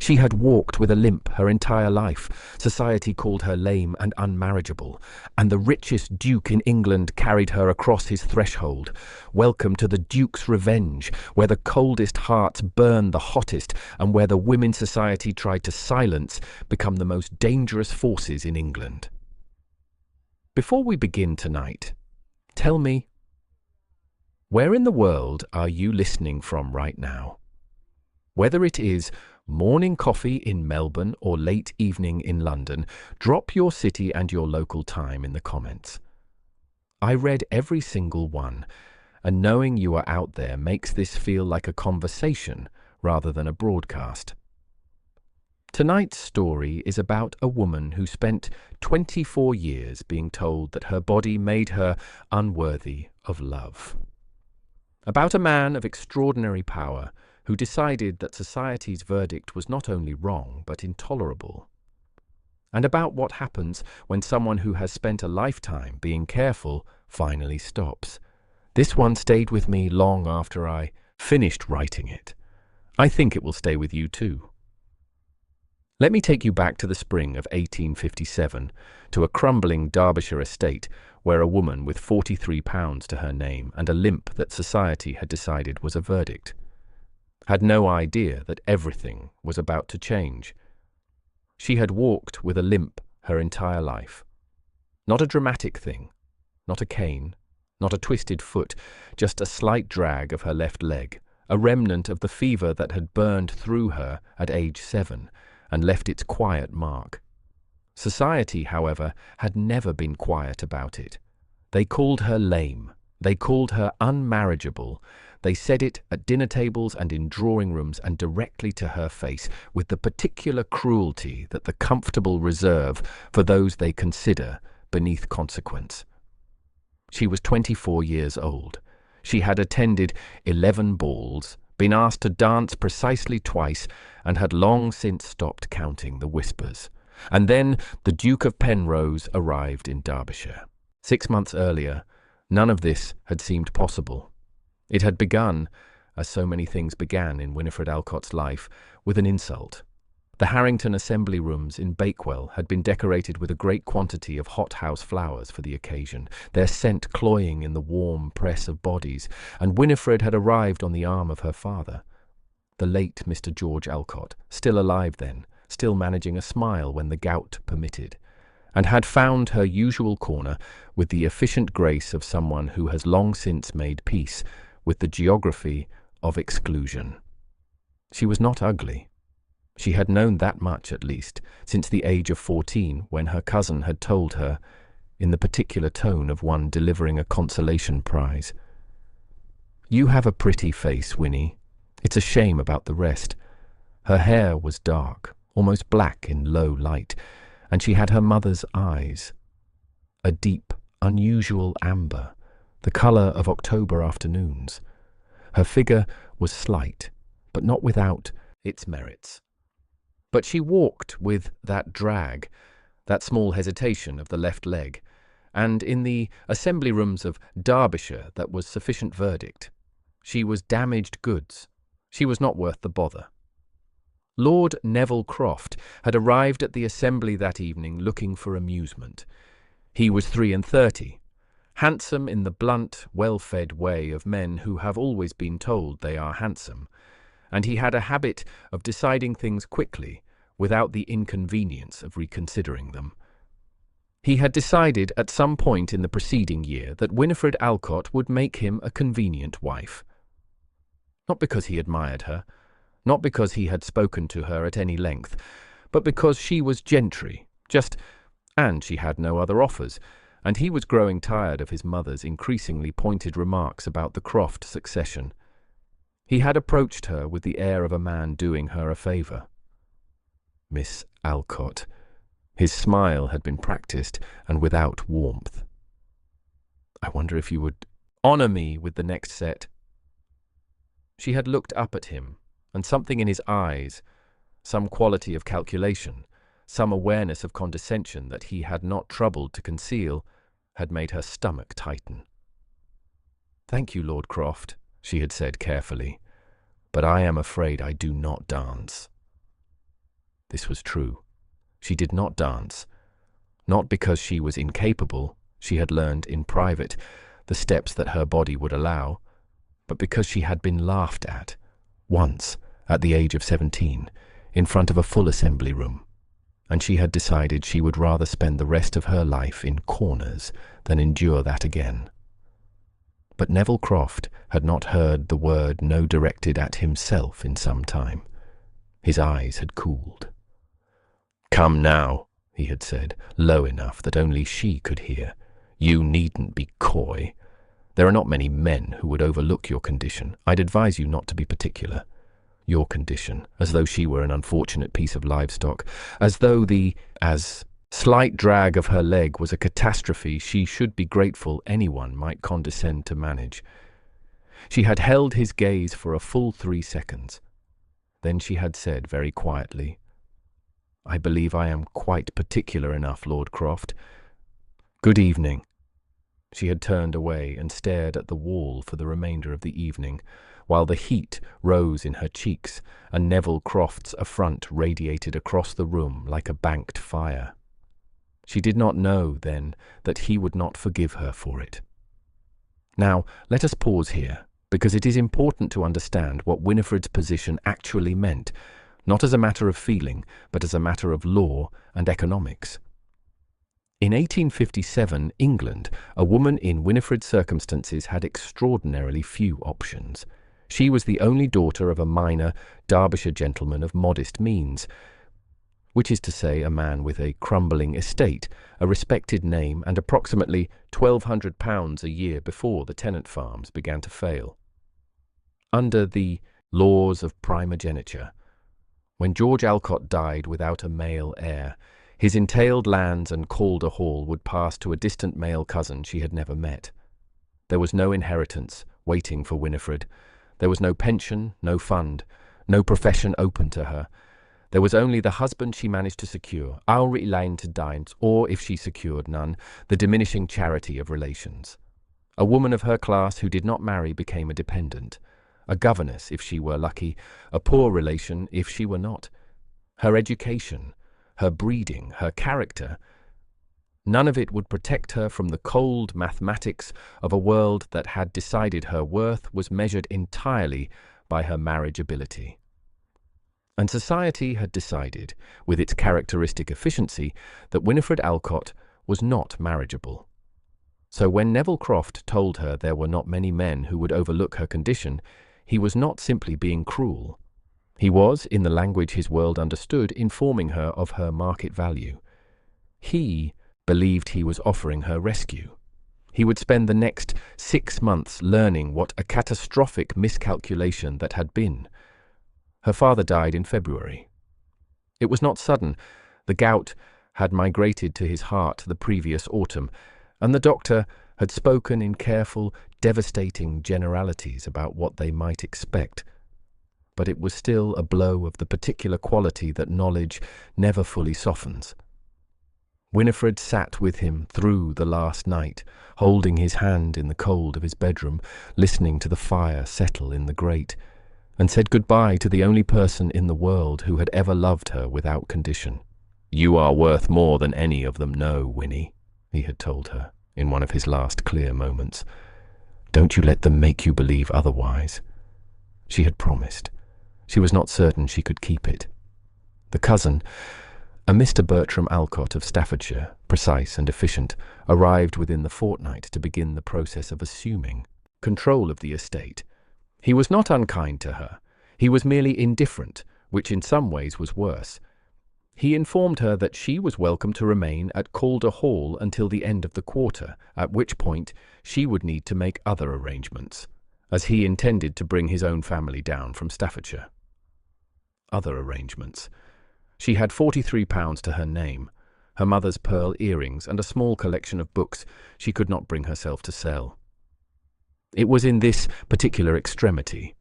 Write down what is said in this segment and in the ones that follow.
She had walked with a limp her entire life. Society called her lame and unmarriageable, and the richest duke in England carried her across his threshold. Welcome to the Duke's revenge, where the coldest hearts burn the hottest, and where the women society tried to silence become the most dangerous forces in England. Before we begin tonight, tell me, where in the world are you listening from right now? Whether it is morning coffee in Melbourne or late evening in London, drop your city and your local time in the comments. I read every single one, and knowing you are out there makes this feel like a conversation rather than a broadcast. Tonight's story is about a woman who spent 24 years being told that her body made her unworthy of love. About a man of extraordinary power who decided that society's verdict was not only wrong but intolerable. And about what happens when someone who has spent a lifetime being careful finally stops. This one stayed with me long after I finished writing it. I think it will stay with you too. Let me take you back to the spring of 1857, to a crumbling Derbyshire estate where a woman with £43 to her name and a limp that society had decided was a verdict had no idea that everything was about to change. She had walked with a limp her entire life. Not a dramatic thing, not a cane, not a twisted foot, just a slight drag of her left leg, a remnant of the fever that had burned through her at age 7 and left its quiet mark. Society, however, had never been quiet about it. They called her lame. They called her unmarriageable. They said it at dinner tables and in drawing rooms and directly to her face, with the particular cruelty that the comfortable reserve for those they consider beneath consequence. She was 24 years old. She had attended 11 balls, been asked to dance precisely twice, and had long since stopped counting the whispers. And then the Duke of Penrose arrived in Derbyshire. 6 months earlier, none of this had seemed possible. It had begun, as so many things began in Winifred Alcott's life, with an insult. The Harrington Assembly Rooms in Bakewell had been decorated with a great quantity of hothouse flowers for the occasion, their scent cloying in the warm press of bodies, and Winifred had arrived on the arm of her father, the late Mr. George Alcott, still alive then, still managing a smile when the gout permitted, and had found her usual corner with the efficient grace of someone who has long since made peace with the geography of exclusion. She was not ugly. She had known that much, at least, since the age of 14, when her cousin had told her, in the particular tone of one delivering a consolation prize, "You have a pretty face, Winnie. It's a shame about the rest." Her hair was dark, almost black in low light, and she had her mother's eyes, a deep, unusual amber, the colour of October afternoons. Her figure was slight, but not without its merits. But she walked with that drag, that small hesitation of the left leg, and in the assembly rooms of Derbyshire that was sufficient verdict. She was damaged goods. She was not worth the bother. Lord Croft had arrived at the assembly that evening looking for amusement. He was 33, handsome in the blunt, well-fed way of men who have always been told they are handsome, and he had a habit of deciding things quickly without the inconvenience of reconsidering them. He had decided at some point in the preceding year that Winifred Alcott would make him a convenient wife. Not because he admired her, not because he had spoken to her at any length, but because she was gentry, and she had no other offers, and he was growing tired of his mother's increasingly pointed remarks about the Croft succession. He had approached her with the air of a man doing her a favour. "Miss Alcott." His smile had been practised and without warmth. "I wonder if you would honour me with the next set." She had looked up at him, and something in his eyes, some quality of calculation, some awareness of condescension that he had not troubled to conceal, had made her stomach tighten. "Thank you, Lord Croft," she had said carefully, "but I am afraid I do not dance." This was true. She did not dance. Not because she was incapable, she had learned in private the steps that her body would allow, but because she had been laughed at, once, at the age of 17, in front of a full assembly room, and she had decided she would rather spend the rest of her life in corners than endure that again. But Neville Croft had not heard the word no directed at himself in some time. His eyes had cooled. "Come now," he had said, low enough that only she could hear. "You needn't be coy. There are not many men who would overlook your condition. I'd advise you not to be particular. Your condition, as though she were an unfortunate piece of livestock, as though the slight drag of her leg was a catastrophe she should be grateful anyone might condescend to manage." She had held his gaze for a full 3 seconds. Then she had said very quietly, "I believe I am quite particular enough, Lord Croft. Good evening." She had turned away and stared at the wall for the remainder of the evening, while the heat rose in her cheeks and Neville Croft's affront radiated across the room like a banked fire. She did not know then that he would not forgive her for it. Now, let us pause here, because it is important to understand what Winifred's position actually meant, not as a matter of feeling, but as a matter of law and economics. In 1857, England, a woman in Winifred's circumstances had extraordinarily few options. She was the only daughter of a minor Derbyshire gentleman of modest means, which is to say a man with a crumbling estate, a respected name, and approximately £1,200 a year before the tenant farms began to fail. Under the laws of primogeniture, when George Alcott died without a male heir, his entailed lands and Calder Hall would pass to a distant male cousin she had never met. There was no inheritance waiting for Winifred. There was no pension, no fund, no profession open to her. There was only the husband she managed to secure, Auri Lane to Dines, or, if she secured none, the diminishing charity of relations. A woman of her class who did not marry became a dependent, a governess if she were lucky, a poor relation if she were not. Her education, her breeding, her character, none of it would protect her from the cold mathematics of a world that had decided her worth was measured entirely by her marriageability. And society had decided, with its characteristic efficiency, that Winifred Alcott was not marriageable. So when Neville Croft told her there were not many men who would overlook her condition, he was not simply being cruel. He was, in the language his world understood, informing her of her market value. He believed he was offering her rescue. He would spend the next 6 months learning what a catastrophic miscalculation that had been. Her father died in February. It was not sudden. The gout had migrated to his heart the previous autumn, and the doctor had spoken in careful, devastating generalities about what they might expect. But it was still a blow of the particular quality that knowledge never fully softens. Winifred sat with him through the last night, holding his hand in the cold of his bedroom, listening to the fire settle in the grate, and said goodbye to the only person in the world who had ever loved her without condition. "You are worth more than any of them know, Winnie," he had told her in one of his last clear moments. "Don't you let them make you believe otherwise." She had promised. She was not certain she could keep it. The cousin, a Mr. Bertram Alcott of Staffordshire, precise and efficient, arrived within the fortnight to begin the process of assuming control of the estate. He was not unkind to her. He was merely indifferent, which in some ways was worse. He informed her that she was welcome to remain at Calder Hall until the end of the quarter, at which point she would need to make other arrangements, as he intended to bring his own family down from Staffordshire. Other arrangements. She had £43 to her name, her mother's pearl earrings, and a small collection of books she could not bring herself to sell. It was in this particular extremity,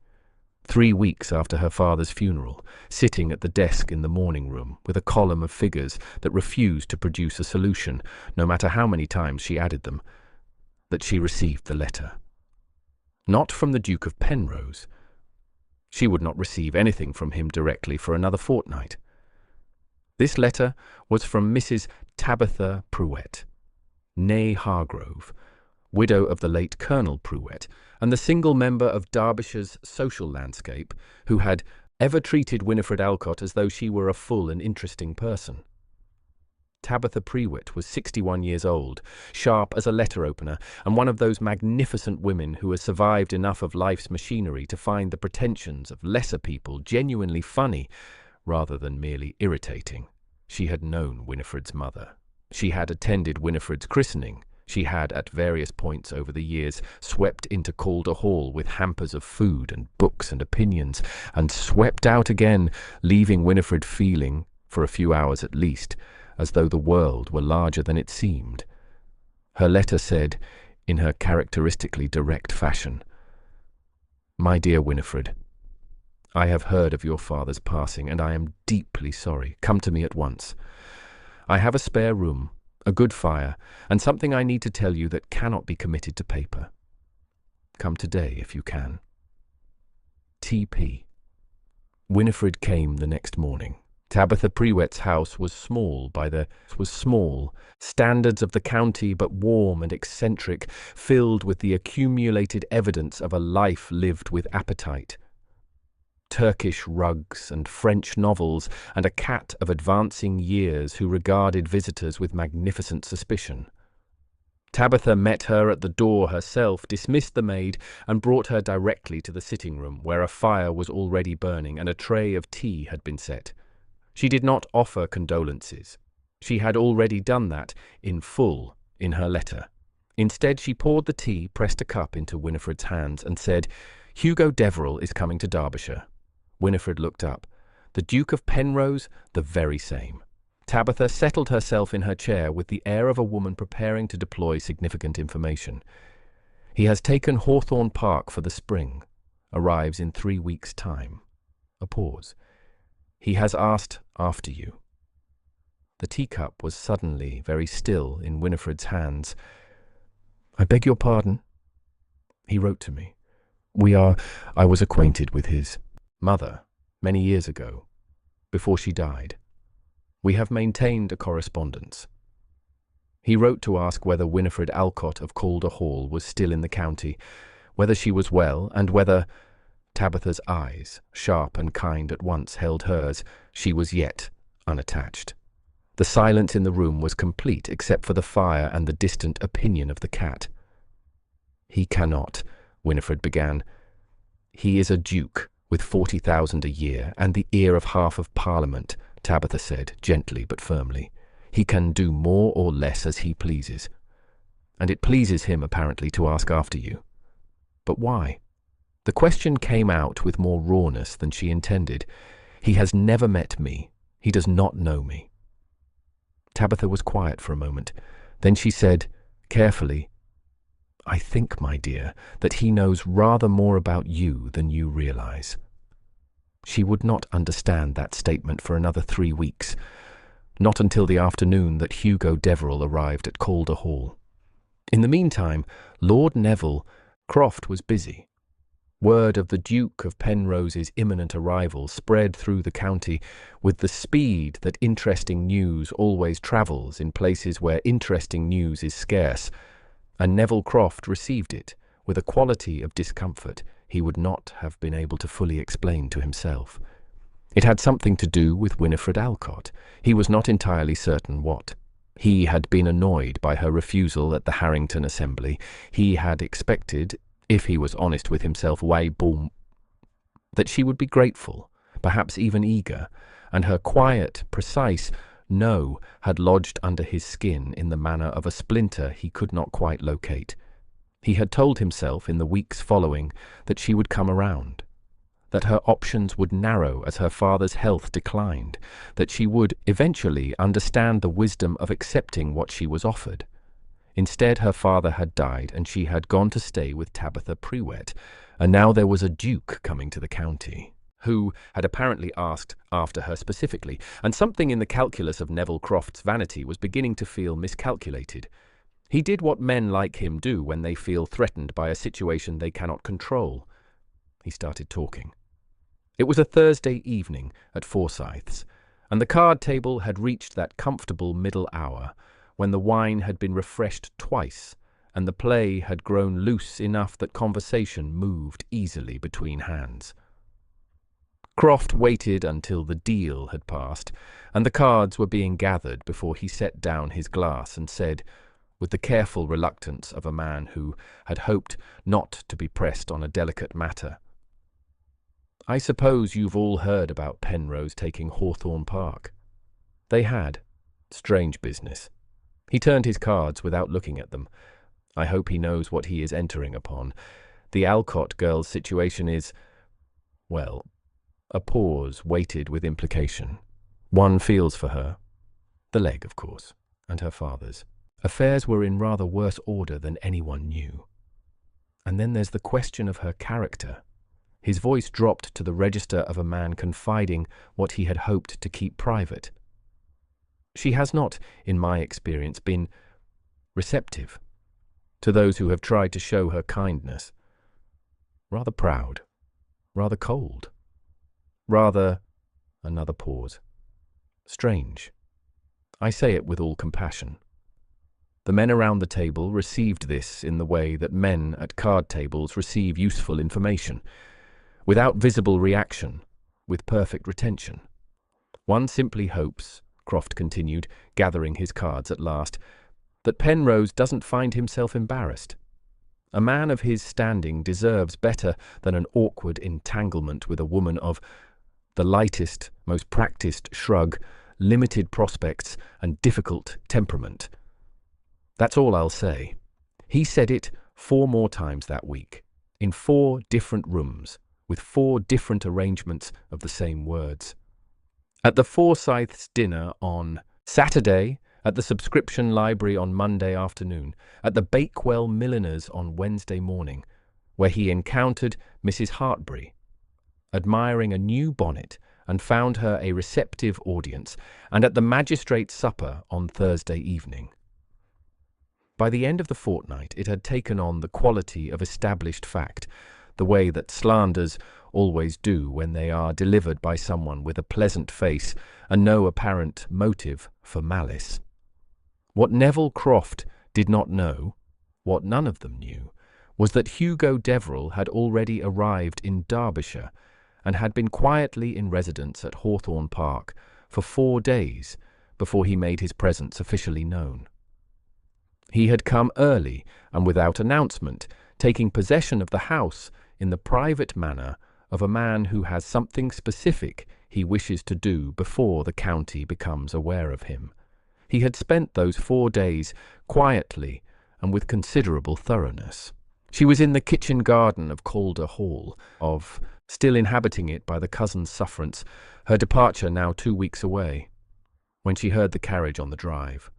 3 weeks after her father's funeral, sitting at the desk in the morning room with a column of figures that refused to produce a solution, no matter how many times she added them, that she received the letter. Not from the Duke of Penrose. She would not receive anything from him directly for another fortnight. This letter was from Mrs. Tabitha Pruett, née Hargrove, widow of the late Colonel Pruett, and the single member of Derbyshire's social landscape who had ever treated Winifred Alcott as though she were a full and interesting person. Tabitha Pruett was 61 years old, sharp as a letter-opener, and one of those magnificent women who has survived enough of life's machinery to find the pretensions of lesser people genuinely funny, rather than merely irritating. She had known Winifred's mother. She had attended Winifred's christening. She had, at various points over the years, swept into Calder Hall with hampers of food and books and opinions, and swept out again, leaving Winifred feeling, for a few hours at least, as though the world were larger than it seemed. Her letter said, in her characteristically direct fashion, "My dear Winifred, I have heard of your father's passing, and I am deeply sorry. Come to me at once. I have a spare room, a good fire, and something I need to tell you that cannot be committed to paper. Come today if you can. T.P." Winifred came the next morning. Tabitha Pruett's house was small standards of the county, but warm and eccentric, filled with the accumulated evidence of a life lived with appetite. Turkish rugs and French novels, and a cat of advancing years who regarded visitors with magnificent suspicion. Tabitha met her at the door herself, dismissed the maid, and brought her directly to the sitting-room, where a fire was already burning and a tray of tea had been set. She did not offer condolences. She had already done that in full in her letter. Instead, she poured the tea, pressed a cup into Winifred's hands, and said, "Hugo Deverell is coming to Derbyshire." Winifred looked up. The Duke of Penrose, the very same. Tabitha settled herself in her chair with the air of a woman preparing to deploy significant information. "He has taken Hawthorne Park for the spring. Arrives in 3 weeks' time." A pause. "He has asked after you." The teacup was suddenly very still in Winifred's hands. "I beg your pardon?" "He wrote to me. I was acquainted with his mother many years ago, before she died. We have maintained a correspondence. He wrote to ask whether Winifred Alcott of Calder Hall was still in the county, whether she was well, and whether—" Tabitha's eyes, sharp and kind at once, held hers. She was yet unattached. The silence in the room was complete, except for the fire and the distant opinion of the cat. "He cannot," Winifred began. "He is a duke, with 40,000 a year, and the ear of half of Parliament," Tabitha said, gently but firmly. "He can do more or less as he pleases. And it pleases him, apparently, to ask after you. But why?" The question came out with more rawness than she intended. "He has never met me. He does not know me." Tabitha was quiet for a moment. Then she said, carefully, "I think, my dear, that he knows rather more about you than you realize." She would not understand that statement for another 3 weeks, not until the afternoon that Hugo Deverell arrived at Calder Hall. In the meantime, Lord Croft was busy. Word of the Duke of Penrose's imminent arrival spread through the county with the speed that interesting news always travels in places where interesting news is scarce, and Neville Croft received it with a quality of discomfort he would not have been able to fully explain to himself. It had something to do with Winifred Alcott. He was not entirely certain what. He had been annoyed by her refusal at the Harrington Assembly. He had expected, if he was honest with himself, that she would be grateful, perhaps even eager, and her quiet, precise no had lodged under his skin in the manner of a splinter he could not quite locate. He had told himself in the weeks following that she would come around, that her options would narrow as her father's health declined, that she would eventually understand the wisdom of accepting what she was offered. Instead, her father had died, and she had gone to stay with Tabitha Pruett, and now there was a duke coming to the county, who had apparently asked after her specifically, and something in the calculus of Neville Croft's vanity was beginning to feel miscalculated. He did what men like him do when they feel threatened by a situation they cannot control. He started talking. It was a Thursday evening at Forsyth's, and the card table had reached that comfortable middle hour when the wine had been refreshed twice and the play had grown loose enough that conversation moved easily between hands. Croft waited until the deal had passed and the cards were being gathered before he set down his glass and said, with the careful reluctance of a man who had hoped not to be pressed on a delicate matter, "I suppose you've all heard about Penrose taking Hawthorne Park." They had. Strange business. He turned his cards without looking at them. I hope he knows what he is entering upon. The Alcott girl's situation is, well, a pause weighted with implication. One feels for her. The leg, of course, and her father's. Affairs were in rather worse order than anyone knew. And then there's the question of her character. His voice dropped to the register of a man confiding what he had hoped to keep private. She has not, in my experience, been receptive to those who have tried to show her kindness. Rather proud, rather cold, rather... Another pause. Strange. I say it with all compassion. The men around the table received this in the way that men at card tables receive useful information, without visible reaction, with perfect retention. One simply hopes, Croft continued, gathering his cards at last, that Penrose doesn't find himself embarrassed. A man of his standing deserves better than an awkward entanglement with a woman of the lightest, most practiced shrug, limited prospects, and difficult temperament. That's all I'll say. He said it 4 more times that week, in 4 different rooms, with 4 different arrangements of the same words. At the Forsyths' dinner on Saturday, at the Subscription Library on Monday afternoon, at the Bakewell Milliners on Wednesday morning, where he encountered Mrs. Hartbury, admiring a new bonnet, and found her a receptive audience, and at the magistrate's supper on Thursday evening. By the end of the fortnight it had taken on the quality of established fact, the way that slanders always do when they are delivered by someone with a pleasant face and no apparent motive for malice. What Neville Croft did not know, what none of them knew, was that Hugo Deverell had already arrived in Derbyshire and had been quietly in residence at Hawthorne Park for 4 days before he made his presence officially known. He had come early and without announcement, taking possession of the house in the private manner of a man who has something specific he wishes to do before the county becomes aware of him. He had spent those 4 days quietly and with considerable thoroughness. She was in the kitchen garden of Calder Hall, still inhabiting it by the cousin's sufferance, her departure now 2 weeks away, when she heard the carriage on the drive.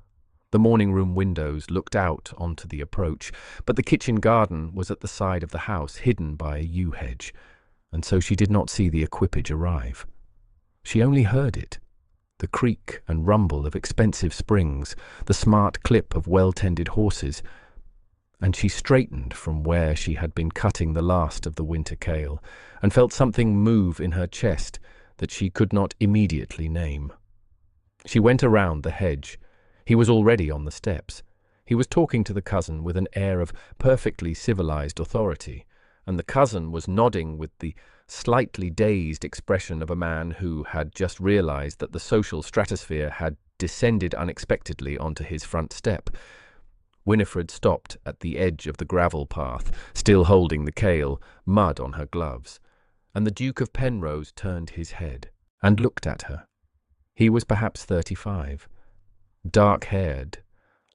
The morning-room windows looked out onto the approach, but the kitchen garden was at the side of the house, hidden by a yew hedge, and so she did not see the equipage arrive. She only heard it, the creak and rumble of expensive springs, the smart clip of well-tended horses, and she straightened from where she had been cutting the last of the winter kale, and felt something move in her chest that she could not immediately name. She went around the hedge. He was already on the steps. He was talking to the cousin with an air of perfectly civilized authority, and the cousin was nodding with the slightly dazed expression of a man who had just realized that the social stratosphere had descended unexpectedly onto his front step. Winifred stopped at the edge of the gravel path, still holding the kale, mud on her gloves, and the Duke of Penrose turned his head and looked at her. He was perhaps 35, dark-haired,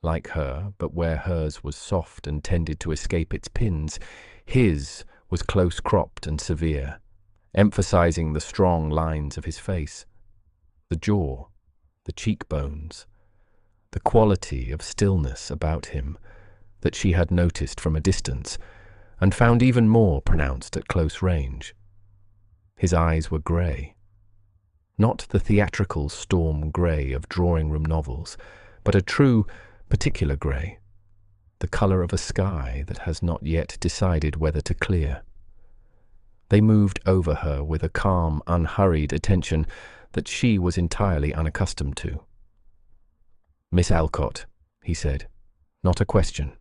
like her, but where hers was soft and tended to escape its pins, his was close-cropped and severe, emphasizing the strong lines of his face, the jaw, the cheekbones, the quality of stillness about him that she had noticed from a distance and found even more pronounced at close range. His eyes were grey, not the theatrical storm grey of drawing-room novels, but a true, particular grey, the colour of a sky that has not yet decided whether to clear. They moved over her with a calm, unhurried attention that she was entirely unaccustomed to. "Miss Alcott," he said, not a question.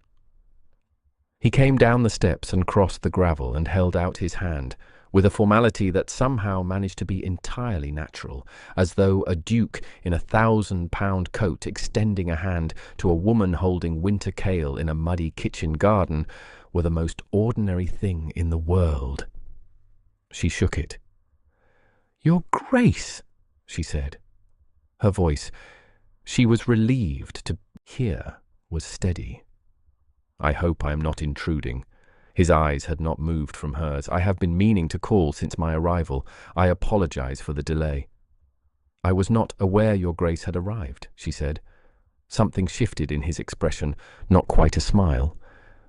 He came down the steps and crossed the gravel and held out his hand, with a formality that somehow managed to be entirely natural, as though a duke in a 1,000-pound coat extending a hand to a woman holding winter kale in a muddy kitchen garden were the most ordinary thing in the world. She shook it. "Your Grace," she said. Her voice, she was relieved to hear, was steady. "I hope I am not intruding." His eyes had not moved from hers. "I have been meaning to call since my arrival. I apologize for the delay." "I was not aware your Grace had arrived," she said. Something shifted in his expression, not quite a smile,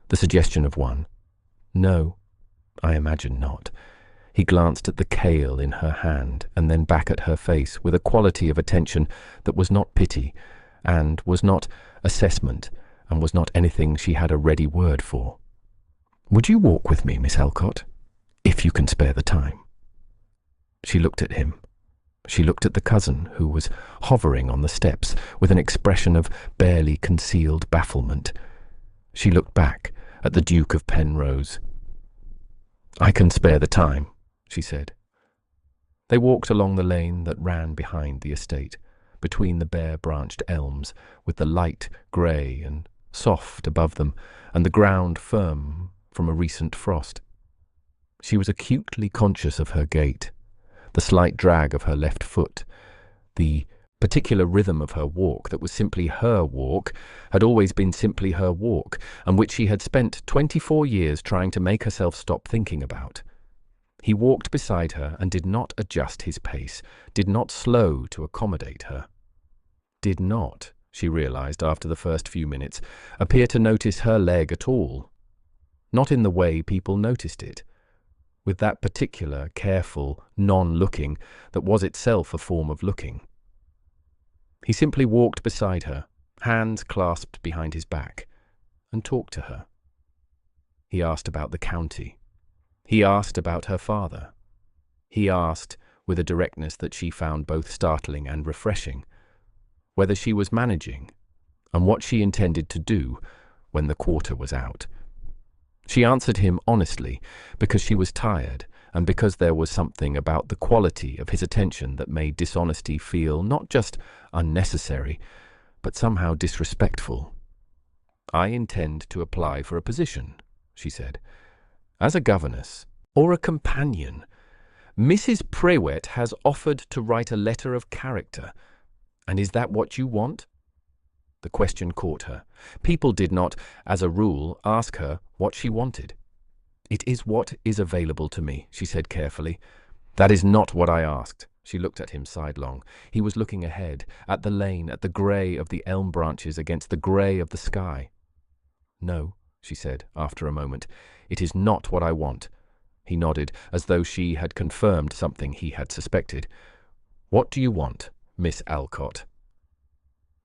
the suggestion of one. "No, I imagine not." He glanced at the kale in her hand and then back at her face with a quality of attention that was not pity and was not assessment and was not anything she had a ready word for. "Would you walk with me, Miss Alcott, if you can spare the time?" She looked at him. She looked at the cousin, who was hovering on the steps with an expression of barely concealed bafflement. She looked back at the Duke of Penrose. "I can spare the time," she said. They walked along the lane that ran behind the estate, between the bare-branched elms, with the light grey and soft above them, and the ground firm from a recent frost. She was acutely conscious of her gait, the slight drag of her left foot, the particular rhythm of her walk that was simply her walk, had always been simply her walk, and which she had spent 24 years trying to make herself stop thinking about. He walked beside her and did not adjust his pace, did not slow to accommodate her. Did not, she realized after the first few minutes, appear to notice her leg at all. Not in the way people noticed it, with that particular, careful, non-looking that was itself a form of looking. He simply walked beside her, hands clasped behind his back, and talked to her. He asked about the county. He asked about her father. He asked, with a directness that she found both startling and refreshing, whether she was managing, and what she intended to do when the quarter was out. She answered him honestly, because she was tired, and because there was something about the quality of his attention that made dishonesty feel not just unnecessary, but somehow disrespectful. "I intend to apply for a position," she said, "as a governess or a companion. Mrs. Prewett has offered to write a letter of character. And is that what you want?" The question caught her. People did not, as a rule, ask her what she wanted. "It is what is available to me," she said carefully. "That is not what I asked." She looked at him sidelong. He was looking ahead, at the lane, at the grey of the elm branches against the grey of the sky. "No," she said, after a moment, "it is not what I want." He nodded, as though she had confirmed something he had suspected. "What do you want, Miss Alcott?"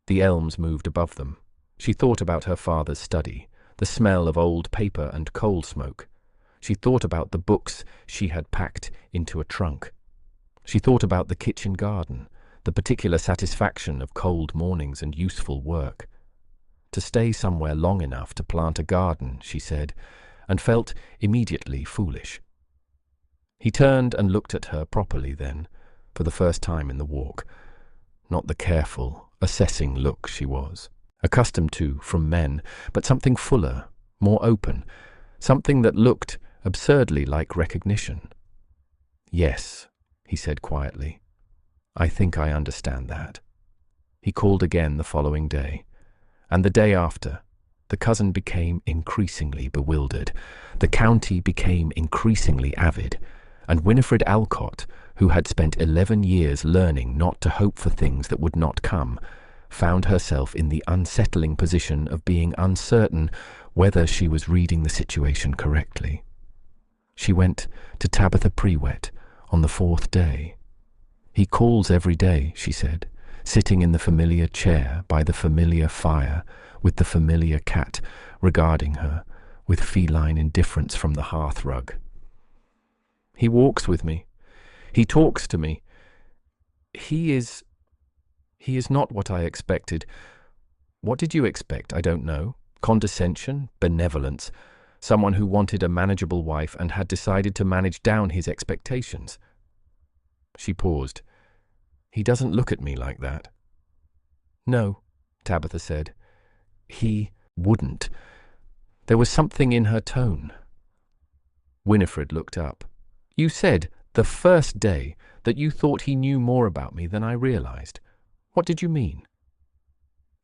The elms moved above them. She thought about her father's study, the smell of old paper and coal smoke. She thought about the books she had packed into a trunk. She thought about the kitchen garden, the particular satisfaction of cold mornings and useful work. To stay somewhere long enough to plant a garden, she said, and felt immediately foolish. He turned and looked at her properly then, for the first time in the walk. Not the careful, assessing look she was accustomed to from men, but something fuller, more open, something that looked absurdly like recognition. "Yes," he said quietly, "I think I understand that." He called again the following day, and the day after. The cousin became increasingly bewildered. The county became increasingly avid, and Winifred Alcott, who had spent 11 years learning not to hope for things that would not come, found herself in the unsettling position of being uncertain whether she was reading the situation correctly. She went to Tabitha Prewett on the 4th day. "He calls every day," she said, sitting in the familiar chair by the familiar fire, with the familiar cat regarding her with feline indifference from the hearthrug. "He walks with me. He talks to me. He is not what I expected. What did you expect? I don't know. Condescension? Benevolence? Someone who wanted a manageable wife and had decided to manage down his expectations. She paused. He doesn't look at me like that. No, Tabitha said. He wouldn't. There was something in her tone. Winifred looked up. You said, the first day, that you thought he knew more about me than I realized. What did you mean?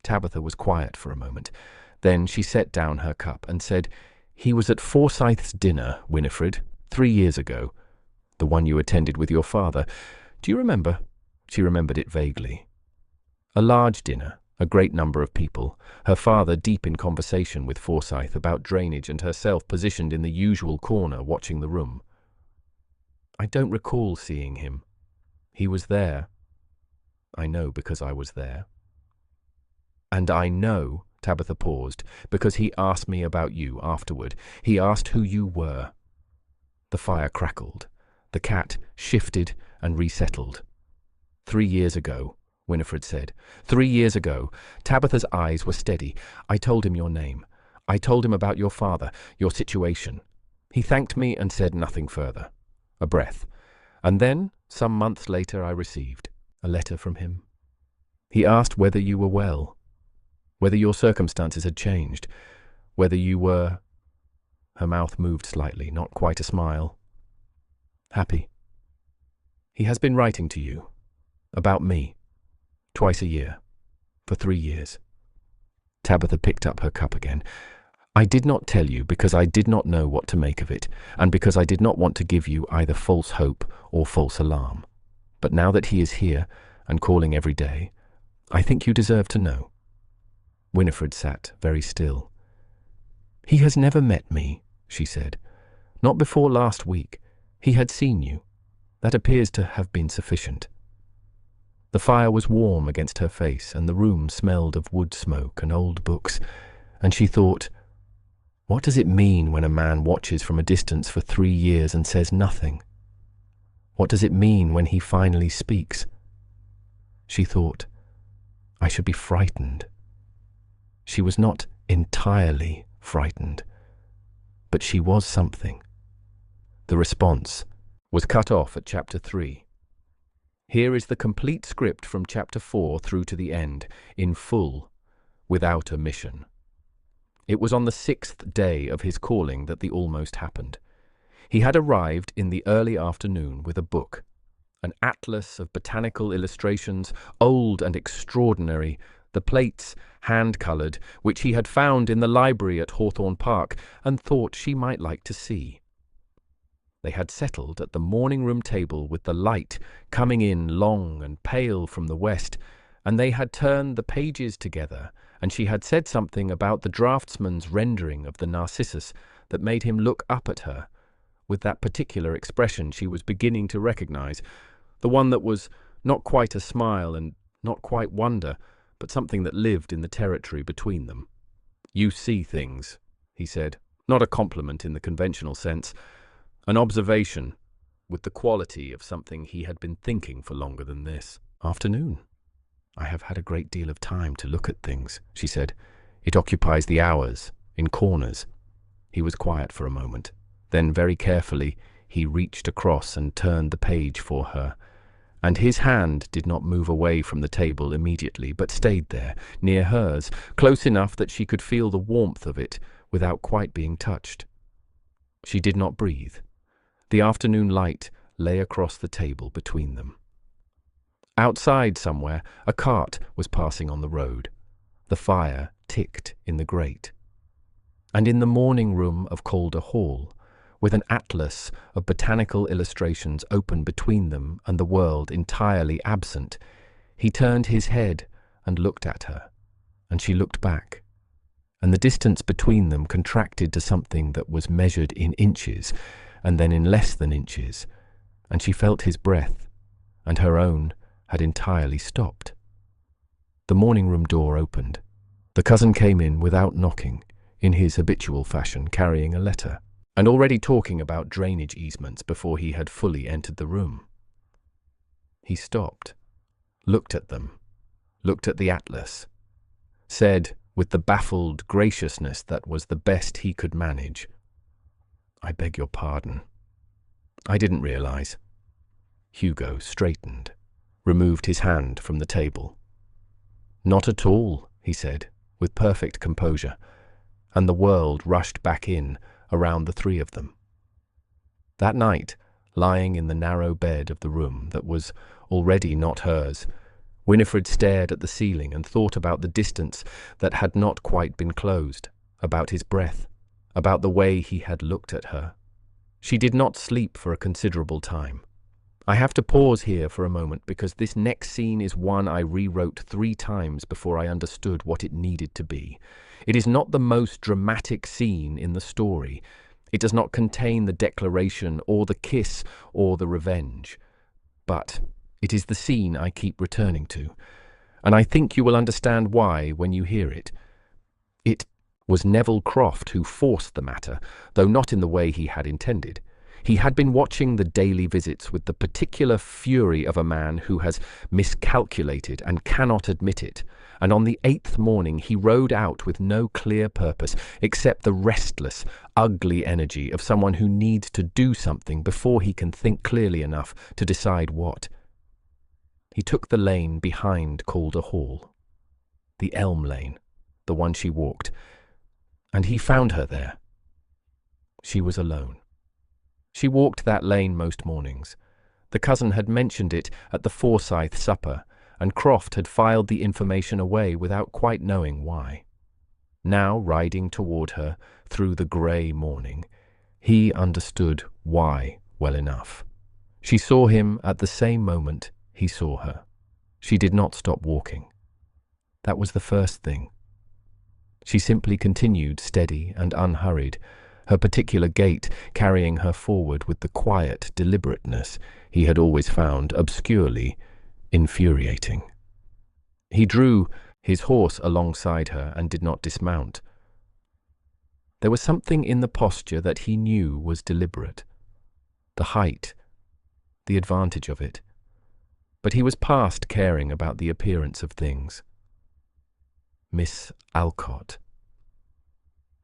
Tabitha was quiet for a moment. Then she set down her cup and said, He was at Forsyth's dinner, Winifred, 3 years ago. The one you attended with your father. Do you remember? She remembered it vaguely. A large dinner, a great number of people, her father deep in conversation with Forsyth about drainage and herself positioned in the usual corner watching the room. I don't recall seeing him. He was there. I know because I was there. And I know, Tabitha paused, because he asked me about you afterward. He asked who you were. The fire crackled. The cat shifted and resettled. 3 years ago, Winifred said. 3 years ago. Tabitha's eyes were steady. I told him your name. I told him about your father, your situation. He thanked me and said nothing further. A breath. And then, some months later, I received a letter from him. He asked whether you were well, whether your circumstances had changed, whether you were... Her mouth moved slightly, not quite a smile. Happy. He has been writing to you. About me. Twice a year. For 3 years. Tabitha picked up her cup again. I did not tell you because I did not know what to make of it, and because I did not want to give you either false hope or false alarm. But now that he is here, and calling every day, I think you deserve to know. Winifred sat very still. He has never met me, she said. Not before last week. He had seen you. That appears to have been sufficient. The fire was warm against her face, and the room smelled of wood smoke and old books, and she thought, what does it mean when a man watches from a distance for 3 years and says nothing? What does it mean when he finally speaks? She thought, I should be frightened. She was not entirely frightened, but she was something. The response was cut off at chapter 3. Here is the complete script from chapter 4 through to the end, in full, without omission. It was on the 6th day of his calling that the almost happened. He had arrived in the early afternoon with a book, an atlas of botanical illustrations, old and extraordinary, the plates hand-coloured, which he had found in the library at Hawthorne Park, and thought she might like to see. They had settled at the morning-room table with the light coming in long and pale from the west, and they had turned the pages together, and she had said something about the draftsman's rendering of the Narcissus that made him look up at her, with that particular expression she was beginning to recognize, the one that was not quite a smile and not quite wonder, but something that lived in the territory between them. You see things, he said, not a compliment in the conventional sense, an observation with the quality of something he had been thinking for longer than this. Afternoon. I have had a great deal of time to look at things, she said. It occupies the hours, in corners. He was quiet for a moment. Then, very carefully, he reached across and turned the page for her. And his hand did not move away from the table immediately, but stayed there, near hers, close enough that she could feel the warmth of it without quite being touched. She did not breathe. The afternoon light lay across the table between them. Outside somewhere, a cart was passing on the road. The fire ticked in the grate. And in the morning room of Calder Hall, with an atlas of botanical illustrations open between them and the world entirely absent, he turned his head and looked at her, and she looked back, and the distance between them contracted to something that was measured in inches, and then in less than inches, and she felt his breath, and her own had entirely stopped. The morning-room door opened. The cousin came in without knocking, in his habitual fashion, carrying a letter, and already talking about drainage easements before he had fully entered the room. He stopped, looked at them, looked at the atlas, said, with the baffled graciousness that was the best he could manage, "I beg your pardon. I didn't realize." Hugo straightened, removed his hand from the table. "Not at all," he said, with perfect composure, and the world rushed back in around the three of them. That night, lying in the narrow bed of the room that was already not hers, Winifred stared at the ceiling and thought about the distance that had not quite been closed, about his breath, about the way he had looked at her. She did not sleep for a considerable time. I have to pause here for a moment because this next scene is one I rewrote 3 times before I understood what it needed to be. It is not the most dramatic scene in the story. It does not contain the declaration or the kiss or the revenge. But it is the scene I keep returning to, and I think you will understand why when you hear it. It was Neville Croft who forced the matter, though not in the way he had intended. He had been watching the daily visits with the particular fury of a man who has miscalculated and cannot admit it, and on the 8th morning he rode out with no clear purpose except the restless, ugly energy of someone who needs to do something before he can think clearly enough to decide what. He took the lane behind Calder Hall, the elm lane, the one she walked, and he found her there. She was alone. She walked that lane most mornings. The cousin had mentioned it at the Forsyth supper, and Croft had filed the information away without quite knowing why. Now, riding toward her through the grey morning, he understood why well enough. She saw him at the same moment he saw her. She did not stop walking. That was the first thing. She simply continued steady and unhurried, her particular gait carrying her forward with the quiet deliberateness he had always found obscurely infuriating. He drew his horse alongside her and did not dismount. There was something in the posture that he knew was deliberate. The height, the advantage of it. But he was past caring about the appearance of things. "Miss Alcott."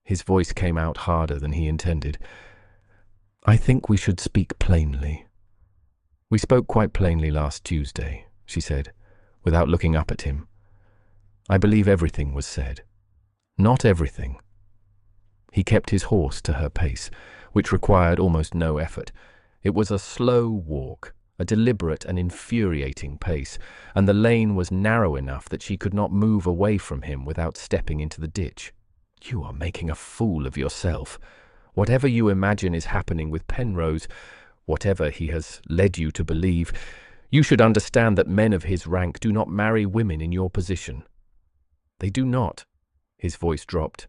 His voice came out harder than he intended. "I think we should speak plainly." "We spoke quite plainly last Tuesday," she said, without looking up at him. "I believe everything was said." "Not everything." He kept his horse to her pace, which required almost no effort. It was a slow walk, a deliberate and infuriating pace, and the lane was narrow enough that she could not move away from him without stepping into the ditch. "You are making a fool of yourself. Whatever you imagine is happening with Penrose, whatever he has led you to believe, you should understand that men of his rank do not marry women in your position." "They do not." His voice dropped.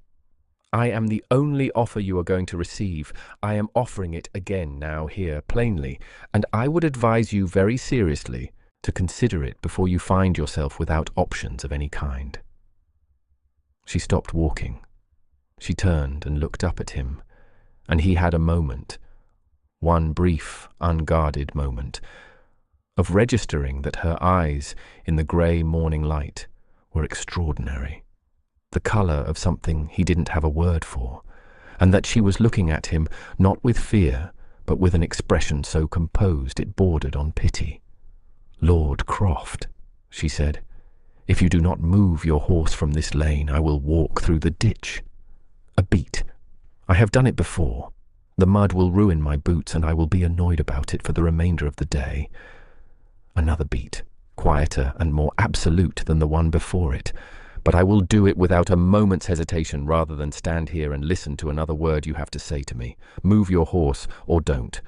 "I am the only offer you are going to receive. I am offering it again now here, plainly, and I would advise you very seriously to consider it before you find yourself without options of any kind." She stopped walking. She turned and looked up at him, and he had a moment, one brief, unguarded moment, of registering that her eyes in the grey morning light were extraordinary, the colour of something he didn't have a word for, and that she was looking at him not with fear, but with an expression so composed it bordered on pity. "Lord Croft," she said, "if you do not move your horse from this lane, I will walk through the ditch. A beat. I have done it before. The mud will ruin my boots, and I will be annoyed about it for the remainder of the day. Another beat, quieter and more absolute than the one before it. But I will do it without a moment's hesitation rather than stand here and listen to another word you have to say to me. Move your horse or don't.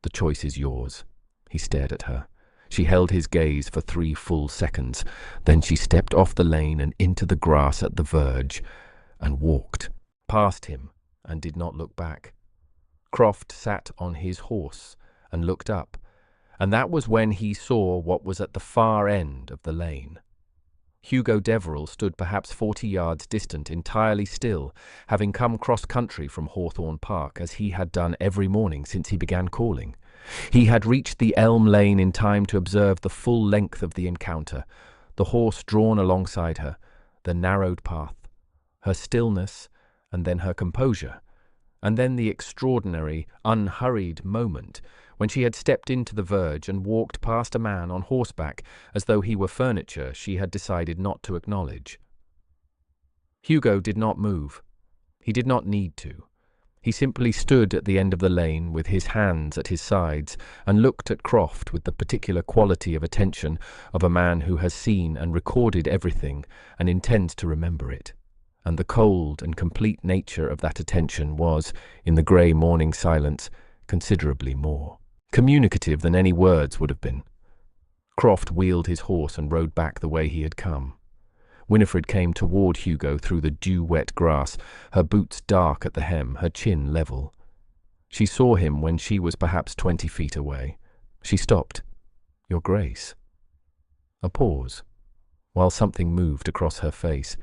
The choice is yours." He stared at her. She held his gaze for 3 full seconds. Then she stepped off the lane and into the grass at the verge and walked past him and did not look back. Croft sat on his horse and looked up, and that was when he saw what was at the far end of the lane. Hugo Deverell stood perhaps 40 yards distant, entirely still, having come cross-country from Hawthorne Park, as he had done every morning since he began calling. He had reached the elm lane in time to observe the full length of the encounter, the horse drawn alongside her, the narrowed path, her stillness, and then her composure, and then the extraordinary, unhurried moment when she had stepped into the verge and walked past a man on horseback as though he were furniture she had decided not to acknowledge. Hugo did not move. He did not need to. He simply stood at the end of the lane with his hands at his sides and looked at Croft with the particular quality of attention of a man who has seen and recorded everything and intends to remember it. And the cold and complete nature of that attention was, in the grey morning silence, considerably more communicative than any words would have been. Croft wheeled his horse and rode back the way he had come. Winifred came toward Hugo through the dew-wet grass, her boots dark at the hem, her chin level. She saw him when she was perhaps 20 feet away. She stopped. "Your Grace." A pause, while something moved across her face.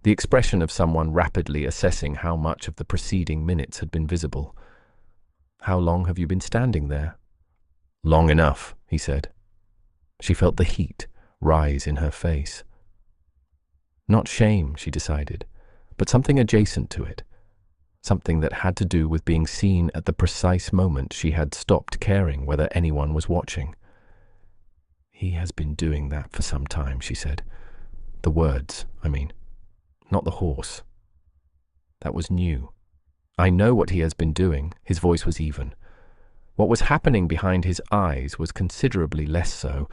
The expression of someone rapidly assessing how much of the preceding minutes had been visible. "How long have you been standing there?" "Long enough," he said. She felt the heat rise in her face. Not shame, she decided, but something adjacent to it. Something that had to do with being seen at the precise moment she had stopped caring whether anyone was watching. "He has been doing that for some time," she said. "The words, I mean. Not the horse. That was new. I know what he has been doing." His voice was even. What was happening behind his eyes was considerably less so.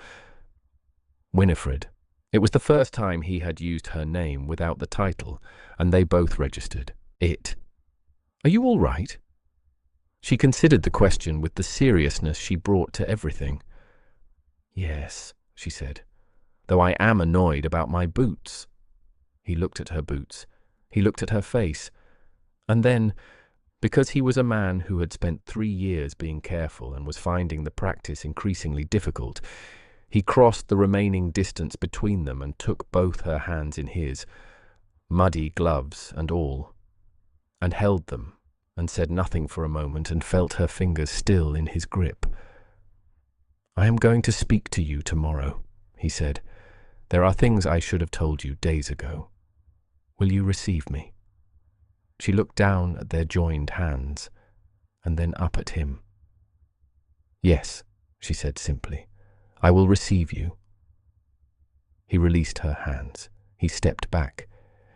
Winifred. It was the first time he had used her name without the title, and they both registered it. "Are you all right?" She considered the question with the seriousness she brought to everything. "Yes," she said, "though I am annoyed about my boots." He looked at her boots. He looked at her face. And then, because he was a man who had spent 3 years being careful and was finding the practice increasingly difficult, he crossed the remaining distance between them and took both her hands in his, muddy gloves and all, and held them, and said nothing for a moment and felt her fingers still in his grip. "I am going to speak to you tomorrow," he said. "There are things I should have told you days ago. Will you receive me?" She looked down at their joined hands, and then up at him. "Yes," she said simply. "I will receive you." He released her hands. He stepped back.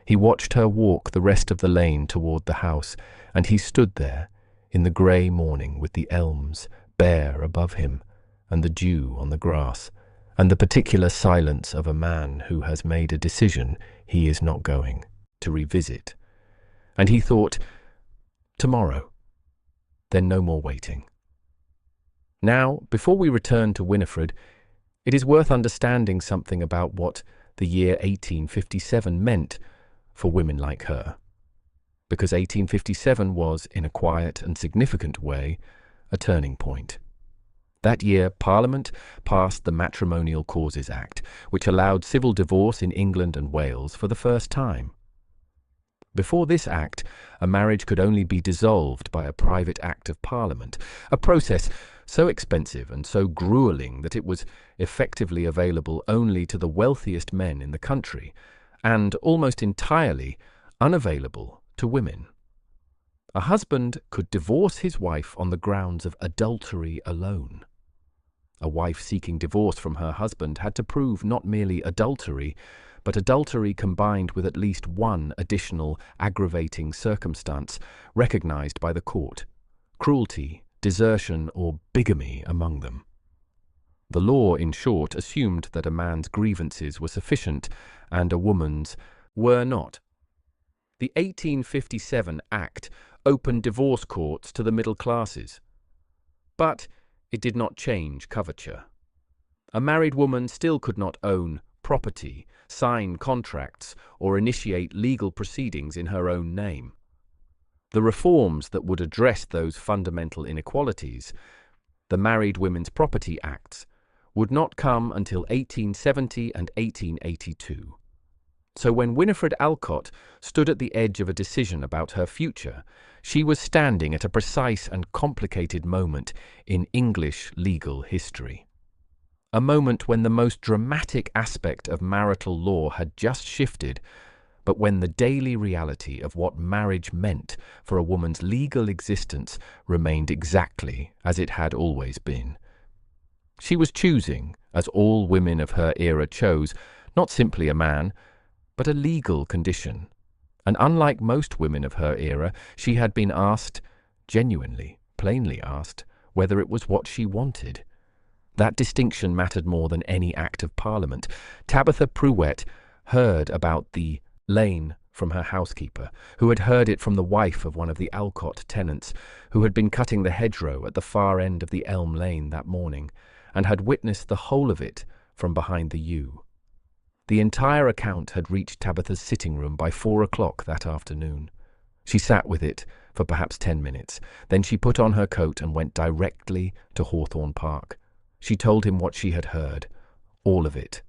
He watched her walk the rest of the lane toward the house, and he stood there in the grey morning with the elms bare above him, and the dew on the grass, and the particular silence of a man who has made a decision he is not going to revisit. And he thought, tomorrow, then no more waiting. Now, before we return to Winifred, it is worth understanding something about what the year 1857 meant for women like her, because 1857 was, in a quiet and significant way, a turning point. That year, Parliament passed the Matrimonial Causes Act, which allowed civil divorce in England and Wales for the first time. Before this act, a marriage could only be dissolved by a private act of Parliament, a process so expensive and so grueling that it was effectively available only to the wealthiest men in the country, and almost entirely unavailable to women. A husband could divorce his wife on the grounds of adultery alone. A wife seeking divorce from her husband had to prove not merely adultery, but adultery combined with at least one additional aggravating circumstance recognized by the court: cruelty, desertion, or bigamy among them. The law, in short, assumed that a man's grievances were sufficient and a woman's were not. The 1857 Act opened divorce courts to the middle classes, but it did not change coverture. A married woman still could not own property, sign contracts, or initiate legal proceedings in her own name. The reforms that would address those fundamental inequalities, the Married Women's Property Acts, would not come until 1870 and 1882. So when Winifred Alcott stood at the edge of a decision about her future, she was standing at a precise and complicated moment in English legal history. A moment when the most dramatic aspect of marital law had just shifted, but when the daily reality of what marriage meant for a woman's legal existence remained exactly as it had always been. She was choosing, as all women of her era chose, not simply a man, but a legal condition. And unlike most women of her era, she had been asked, genuinely, plainly asked, whether it was what she wanted. That distinction mattered more than any act of Parliament. Tabitha Pruett heard about the lane from her housekeeper, who had heard it from the wife of one of the Alcott tenants, who had been cutting the hedgerow at the far end of the elm lane that morning, and had witnessed the whole of it from behind the yew. The entire account had reached Tabitha's sitting room by 4 o'clock that afternoon. She sat with it for perhaps 10 minutes. Then she put on her coat and went directly to Hawthorne Park. She told him what she had heard, all of it.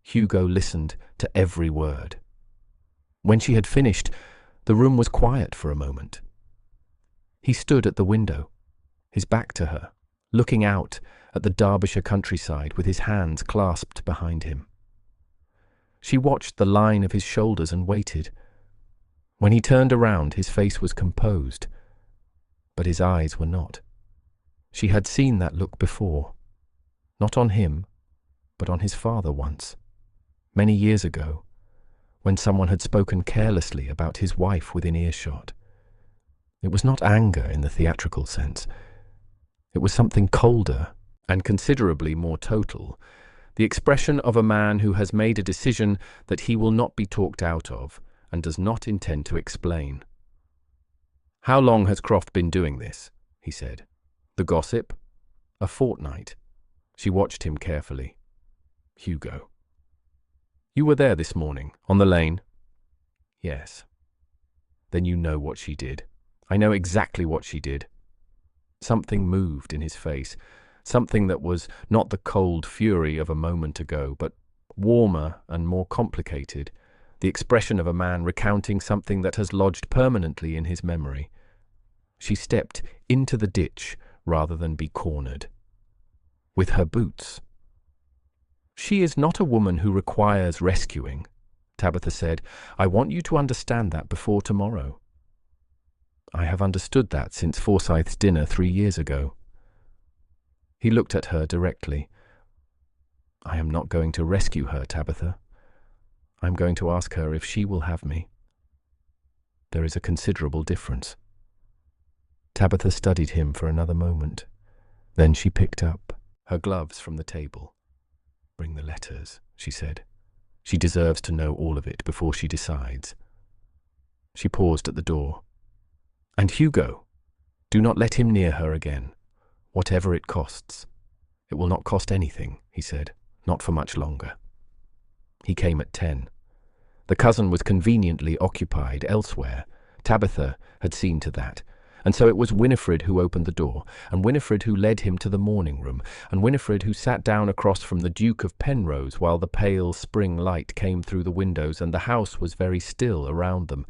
Hugo listened to every word. When she had finished, the room was quiet for a moment. He stood at the window, his back to her, looking out at the Derbyshire countryside with his hands clasped behind him. She watched the line of his shoulders and waited. When he turned around, his face was composed, but his eyes were not. She had seen that look before, not on him, but on his father once, many years ago, when someone had spoken carelessly about his wife within earshot. It was not anger in the theatrical sense. It was something colder and considerably more total, the expression of a man who has made a decision that he will not be talked out of and does not intend to explain. "How long has Croft been doing this?" he said. "The gossip?" "A fortnight." She watched him carefully. "Hugo." "You were there this morning, on the lane?" "Yes." "Then you know what she did." "I know exactly what she did." Something moved in his face, something that was not the cold fury of a moment ago, but warmer and more complicated, the expression of a man recounting something that has lodged permanently in his memory. She stepped into the ditch rather than be cornered. With her boots. "She is not a woman who requires rescuing," Tabitha said. "I want you to understand that before tomorrow." "I have understood that since Forsyth's dinner 3 years ago." He looked at her directly. "I am not going to rescue her, Tabitha. I am going to ask her if she will have me. There is a considerable difference." Tabitha studied him for another moment. Then she picked up her gloves from the table. "Bring the letters," she said. "She deserves to know all of it before she decides." She paused at the door. "And Hugo, do not let him near her again, whatever it costs." "It will not cost anything," he said, "not for much longer." He came at 10. The cousin was conveniently occupied elsewhere. Tabitha had seen to that. And so it was Winifred who opened the door, and Winifred who led him to the morning room, and Winifred who sat down across from the Duke of Penrose while the pale spring light came through the windows and the house was very still around them.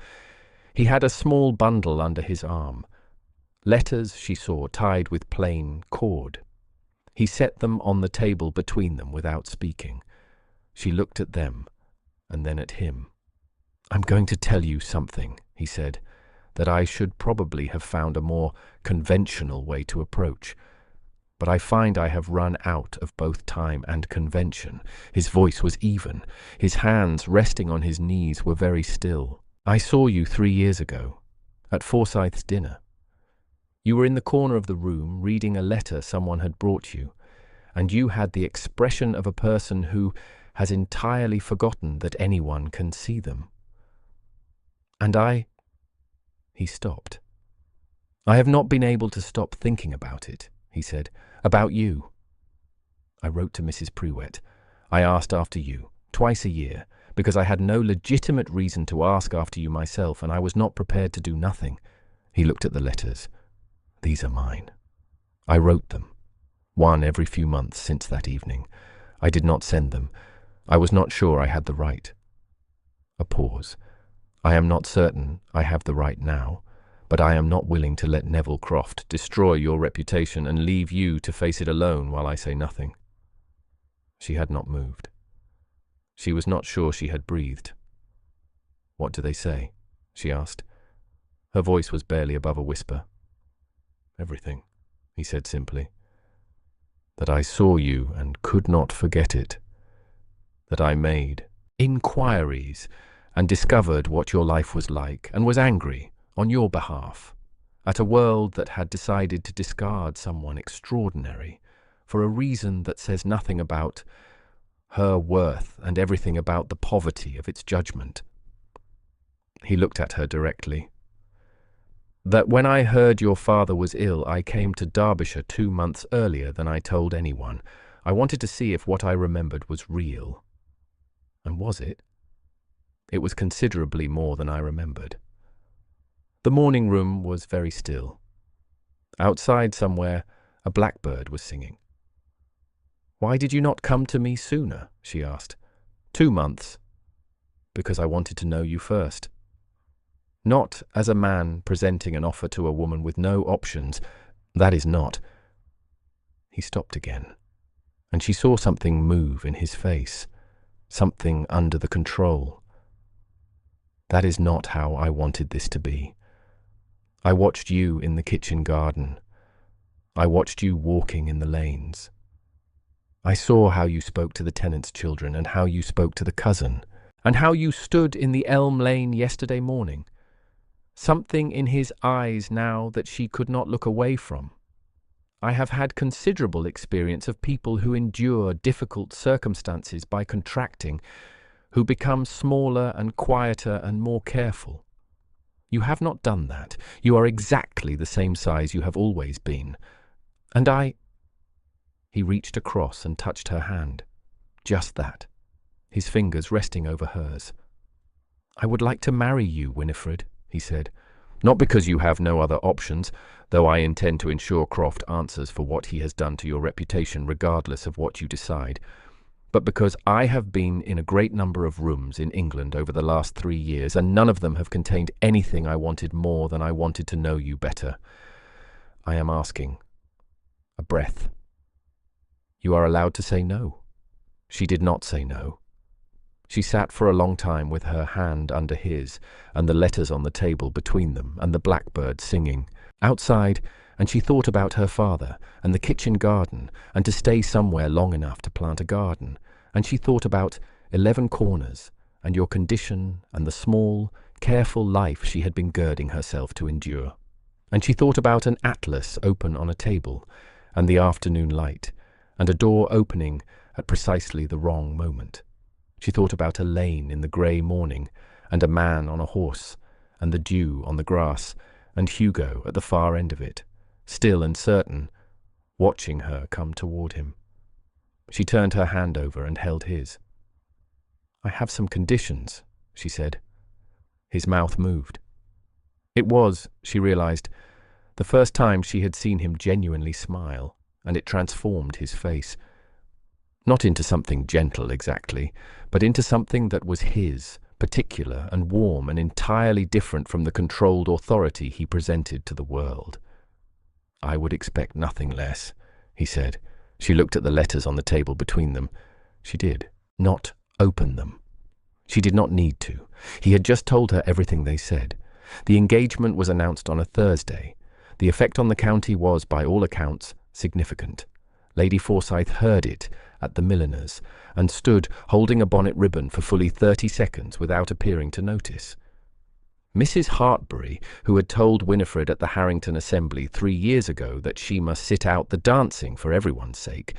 He had a small bundle under his arm. Letters, she saw, tied with plain cord. He set them on the table between them without speaking. She looked at them, and then at him. "I'm going to tell you something," he said, "that I should probably have found a more conventional way to approach. But I find I have run out of both time and convention." His voice was even. His hands, resting on his knees, were very still. "I saw you 3 years ago, at Forsyth's dinner. You were in the corner of the room reading a letter someone had brought you, and you had the expression of a person who has entirely forgotten that anyone can see them. And I—" He stopped. "I have not been able to stop thinking about it," he said, "about you. I wrote to Mrs. Pruett. I asked after you, twice a year, because I had no legitimate reason to ask after you myself, and I was not prepared to do nothing." He looked at the letters. "These are mine. I wrote them, one every few months since that evening. I did not send them. I was not sure I had the right. A pause. "I am not certain I have the right now, but I am not willing to let Neville Croft destroy your reputation and leave you to face it alone while I say nothing." She had not moved. She was not sure she had breathed. "What do they say?" she asked. Her voice was barely above a whisper. "Everything," he said simply. "That I saw you and could not forget it. That I made inquiries and discovered what your life was like and was angry on your behalf at a world that had decided to discard someone extraordinary for a reason that says nothing about her worth and everything about the poverty of its judgment." He looked at her directly. "That when I heard your father was ill, I came to Derbyshire 2 months earlier than I told anyone. I wanted to see if what I remembered was real." And was it? It was considerably more than I remembered. The morning room was very still. Outside somewhere, a blackbird was singing. "Why did you not come to me sooner?" she asked. 2 months. "Because I wanted to know you first. Not as a man presenting an offer to a woman with no options. That is not." He stopped again, and she saw something move in his face, something under the control. "That is not how I wanted this to be. I watched you in the kitchen garden. I watched you walking in the lanes. I saw how you spoke to the tenant's children and how you spoke to the cousin, and how you stood in the elm lane yesterday morning. Something in his eyes now that she could not look away from. I have had considerable experience of people who endure difficult circumstances by contracting, who become smaller and quieter and more careful. You have not done that. You are exactly the same size you have always been. And I—" He reached across and touched her hand. Just that, his fingers resting over hers. "I would like to marry you, Winifred," he said. "Not because you have no other options, though I intend to ensure Croft answers for what he has done to your reputation regardless of what you decide, but because I have been in a great number of rooms in England over the last 3 years, and none of them have contained anything I wanted more than I wanted to know you better. I am asking. A breath. You are allowed to say no." She did not say no. She sat for a long time with her hand under his, and the letters on the table between them, and the blackbird singing outside, and she thought about her father, and the kitchen garden, and to stay somewhere long enough to plant a garden, and she thought about 11 Corners, and your condition, and the small, careful life she had been girding herself to endure. And she thought about an atlas open on a table, and the afternoon light, and a door opening at precisely the wrong moment. She thought about a lane in the grey morning, and a man on a horse, and the dew on the grass, and Hugo at the far end of it, still and certain, watching her come toward him. She turned her hand over and held his. "I have some conditions," she said. His mouth moved. It was, she realized, the first time she had seen him genuinely smile, and it transformed his face. Not into something gentle exactly, but into something that was his, particular and warm and entirely different from the controlled authority he presented to the world. "I would expect nothing less," he said. She looked at the letters on the table between them. She did not open them. She did not need to. He had just told her everything they said. The engagement was announced on a Thursday. The effect on the county was, by all accounts, significant. Lady Forsyth heard it at the milliner's, and stood holding a bonnet ribbon for fully 30 seconds without appearing to notice. Mrs. Hartbury, who had told Winifred at the Harrington Assembly 3 years ago that she must sit out the dancing for everyone's sake,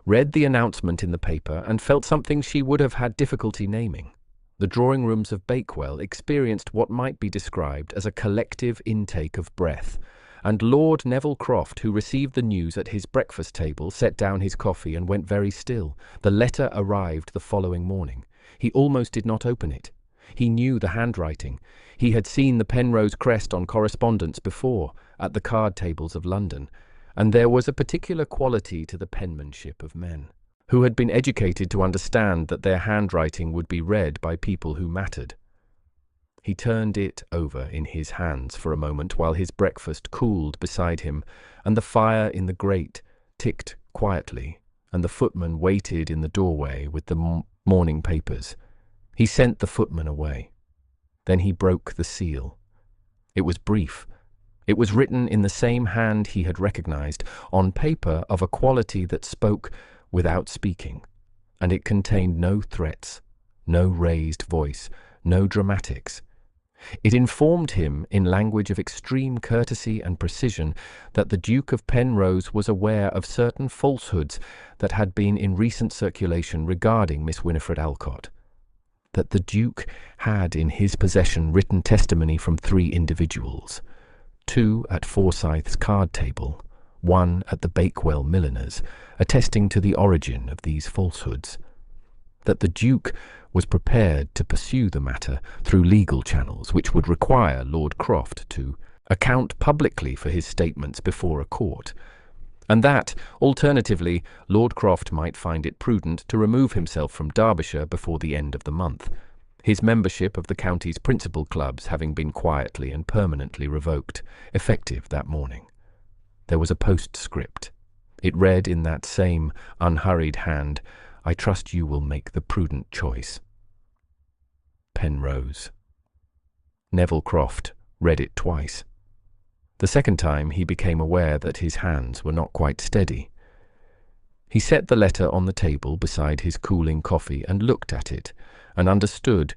read the announcement in the paper and felt something she would have had difficulty naming. The drawing rooms of Bakewell experienced what might be described as a collective intake of breath, and Lord Neville Croft, who received the news at his breakfast table, set down his coffee and went very still. The letter arrived the following morning. He almost did not open it. He knew the handwriting. He had seen the Penrose crest on correspondence before, at the card tables of London, and there was a particular quality to the penmanship of men who had been educated to understand that their handwriting would be read by people who mattered. He turned it over in his hands for a moment while his breakfast cooled beside him, and the fire in the grate ticked quietly, and the footman waited in the doorway with the morning papers. He sent the footman away. Then he broke the seal. It was brief. It was written in the same hand he had recognized, on paper of a quality that spoke without speaking, and it contained no threats, no raised voice, no dramatics. It informed him, in language of extreme courtesy and precision, that the Duke of Penrose was aware of certain falsehoods that had been in recent circulation regarding Miss Winifred Alcott, that the Duke had in his possession written testimony from 3 individuals, 2 at Forsyth's card table, 1 at the Bakewell milliner's, attesting to the origin of these falsehoods, that the Duke was prepared to pursue the matter through legal channels, which would require Lord Croft to account publicly for his statements before a court, and that, alternatively, Lord Croft might find it prudent to remove himself from Derbyshire before the end of the month, his membership of the county's principal clubs having been quietly and permanently revoked, effective that morning. There was a postscript. It read in that same unhurried hand, "I trust you will make the prudent choice. Penrose." Neville Croft read it twice. The second time he became aware that his hands were not quite steady. He set the letter on the table beside his cooling coffee and looked at it, and understood,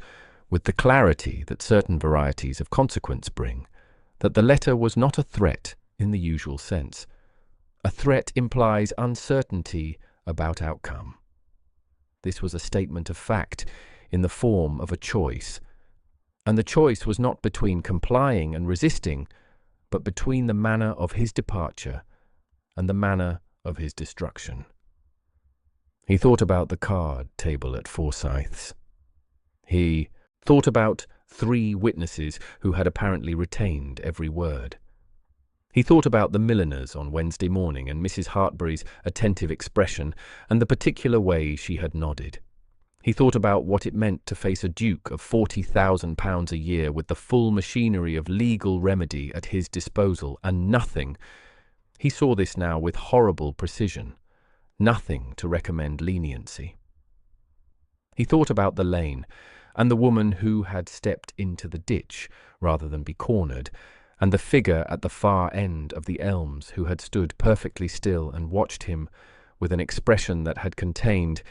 with the clarity that certain varieties of consequence bring, that the letter was not a threat in the usual sense. A threat implies uncertainty about outcome. This was a statement of fact in the form of a choice, and the choice was not between complying and resisting, but between the manner of his departure and the manner of his destruction. He thought about the card table at Forsyth's. He thought about 3 witnesses who had apparently retained every word. He thought about the milliner's on Wednesday morning and Mrs. Hartbury's attentive expression and the particular way she had nodded. He thought about what it meant to face a duke of £40,000 a year with the full machinery of legal remedy at his disposal, and nothing, he saw this now with horrible precision, nothing to recommend leniency. He thought about the lane, and the woman who had stepped into the ditch rather than be cornered, and the figure at the far end of the elms who had stood perfectly still and watched him with an expression that had contained,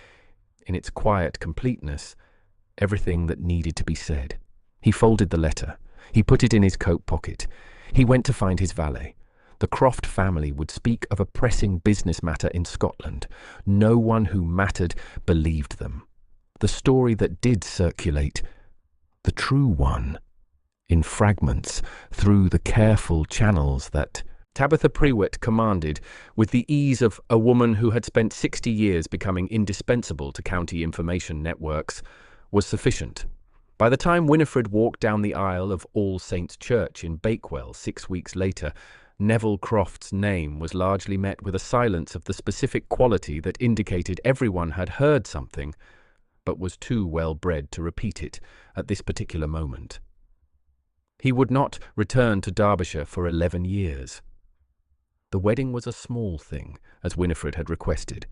in its quiet completeness, everything that needed to be said. He folded the letter. He put it in his coat pocket. He went to find his valet. The Croft family would speak of a pressing business matter in Scotland. No one who mattered believed them. The story that did circulate, the true one, in fragments, through the careful channels that Tabitha Prewett commanded, with the ease of a woman who had spent 60 years becoming indispensable to county information networks, was sufficient. By the time Winifred walked down the aisle of All Saints' Church in Bakewell 6 weeks later, Neville Croft's name was largely met with a silence of the specific quality that indicated everyone had heard something, but was too well bred to repeat it at this particular moment. He would not return to Derbyshire for 11 years. The wedding was a small thing, as Winifred had requested.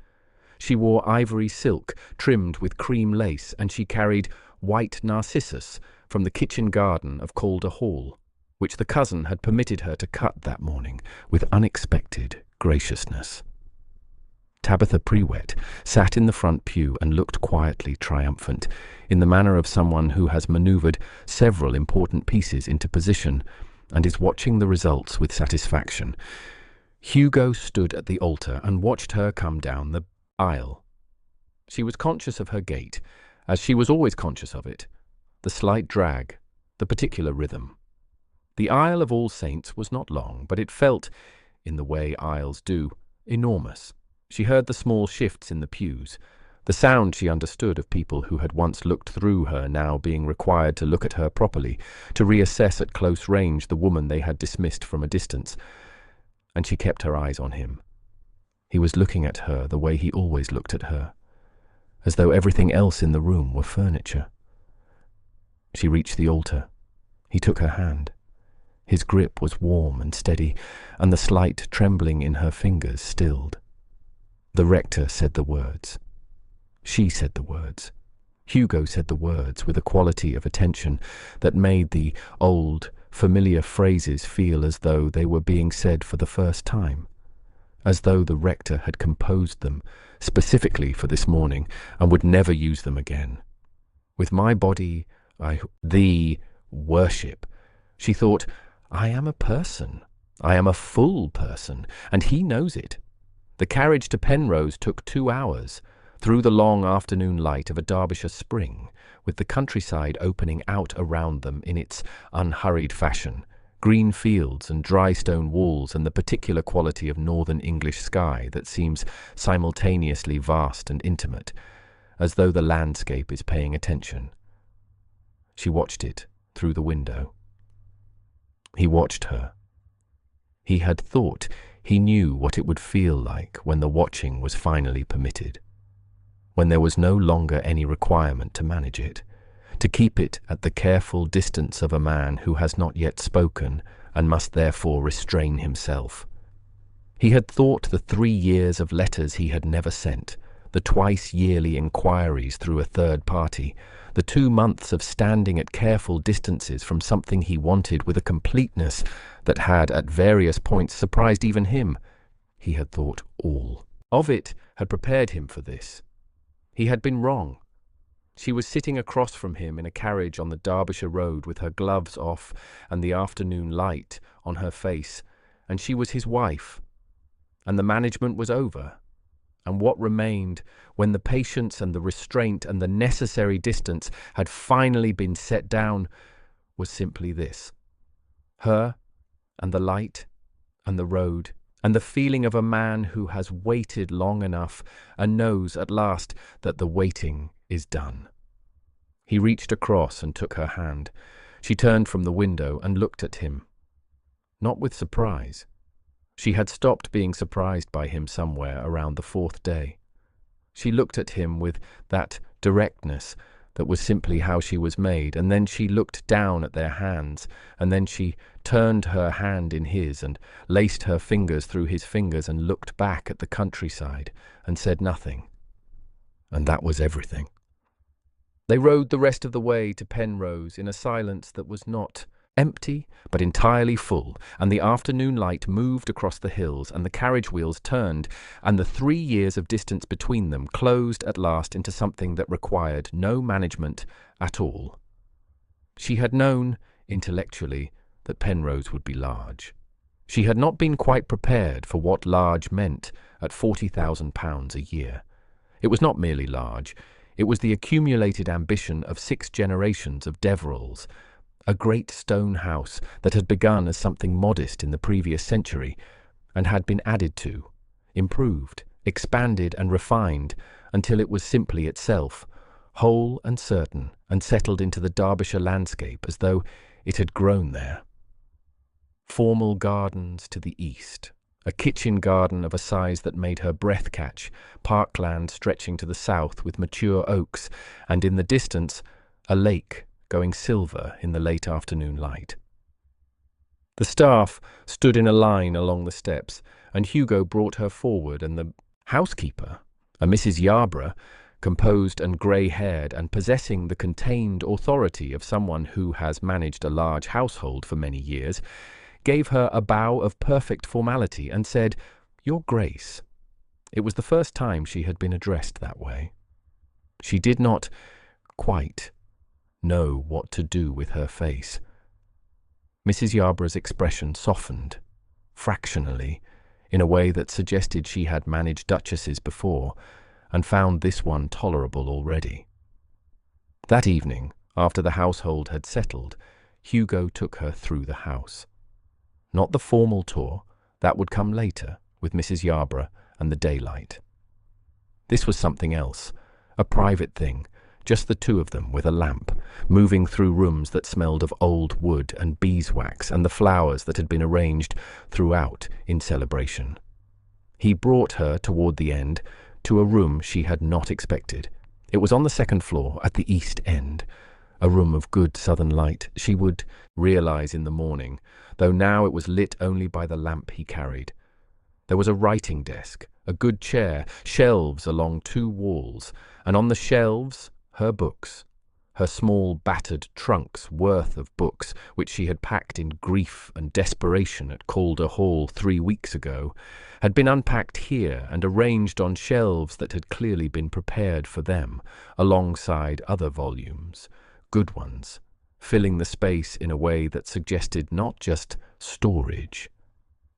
She wore ivory silk trimmed with cream lace, and she carried white narcissus from the kitchen garden of Calder Hall, which the cousin had permitted her to cut that morning with unexpected graciousness. Tabitha Prewett sat in the front pew and looked quietly triumphant, in the manner of someone who has manoeuvred several important pieces into position and is watching the results with satisfaction. Hugo stood at the altar and watched her come down the aisle. She was conscious of her gait, as she was always conscious of it, the slight drag, the particular rhythm. The aisle of All Saints was not long, but it felt, in the way aisles do, enormous. She heard the small shifts in the pews, the sound she understood of people who had once looked through her now being required to look at her properly, to reassess at close range the woman they had dismissed from a distance. And she kept her eyes on him. He was looking at her the way he always looked at her, as though everything else in the room were furniture. She reached the altar. He took her hand. His grip was warm and steady, and the slight trembling in her fingers stilled. The rector said the words. She said the words. Hugo said the words with a quality of attention that made the old, familiar phrases feel as though they were being said for the first time, as though the rector had composed them specifically for this morning and would never use them again. With my body, thee worship. She thought, I am a person. I am a full person, and he knows it. The carriage to Penrose took 2 hours, through the long afternoon light of a Derbyshire spring, with the countryside opening out around them in its unhurried fashion, green fields and dry stone walls and the particular quality of northern English sky that seems simultaneously vast and intimate, as though the landscape is paying attention. She watched it through the window. He watched her. He had thought he knew what it would feel like when the watching was finally permitted, when there was no longer any requirement to manage it, to keep it at the careful distance of a man who has not yet spoken and must therefore restrain himself. He had thought the 3 years of letters he had never sent, the twice-yearly inquiries through a third party, the 2 months of standing at careful distances from something he wanted with a completeness that had at various points surprised even him. He had thought all of it had prepared him for this. He had been wrong. She was sitting across from him in a carriage on the Derbyshire road with her gloves off and the afternoon light on her face, and she was his wife. And the management was over. And what remained, when the patience and the restraint and the necessary distance had finally been set down, was simply this: her and the light and the road and the feeling of a man who has waited long enough and knows at last that the waiting is done. He reached across and took her hand. She turned from the window and looked at him. Not with surprise. She had stopped being surprised by him somewhere around the 4th day. She looked at him with that directness that was simply how she was made, and then she looked down at their hands, and then she turned her hand in his and laced her fingers through his fingers and looked back at the countryside and said nothing. And that was everything. They rode the rest of the way to Penrose in a silence that was not empty, but entirely full, and the afternoon light moved across the hills, and the carriage wheels turned, and the 3 years of distance between them closed at last into something that required no management at all. She had known, intellectually, that Penrose would be large. She had not been quite prepared for what large meant at £40,000 a year. It was not merely large, it was the accumulated ambition of 6 generations of Deverells, a great stone house that had begun as something modest in the previous century and had been added to, improved, expanded and refined until it was simply itself, whole and certain, and settled into the Derbyshire landscape as though it had grown there. Formal gardens to the east, a kitchen garden of a size that made her breath catch, parkland stretching to the south with mature oaks, and in the distance a lake going silver in the late afternoon light. The staff stood in a line along the steps, and Hugo brought her forward, and the housekeeper, a Mrs. Yarborough, composed and grey-haired and possessing the contained authority of someone who has managed a large household for many years, gave her a bow of perfect formality and said, "Your Grace." It was the first time she had been addressed that way. She did not quite know what to do with her face. Mrs. Yarborough's expression softened, fractionally, in a way that suggested she had managed duchesses before, and found this one tolerable already. That evening, after the household had settled, Hugo took her through the house. Not the formal tour, that would come later, with Mrs. Yarborough and the daylight. This was something else, a private thing, just the 2 of them with a lamp, moving through rooms that smelled of old wood and beeswax and the flowers that had been arranged throughout in celebration. He brought her, toward the end, to a room she had not expected. It was on the 2nd floor, at the east end, A room of good southern light, she would realize in the morning, though now it was lit only by the lamp he carried. There was a writing desk, a good chair, shelves along 2 walls, and on the shelves, her books. Her small, battered trunks worth of books, which she had packed in grief and desperation at Calder Hall 3 weeks ago, had been unpacked here and arranged on shelves that had clearly been prepared for them, alongside other volumes, good ones, filling the space in a way that suggested not just storage,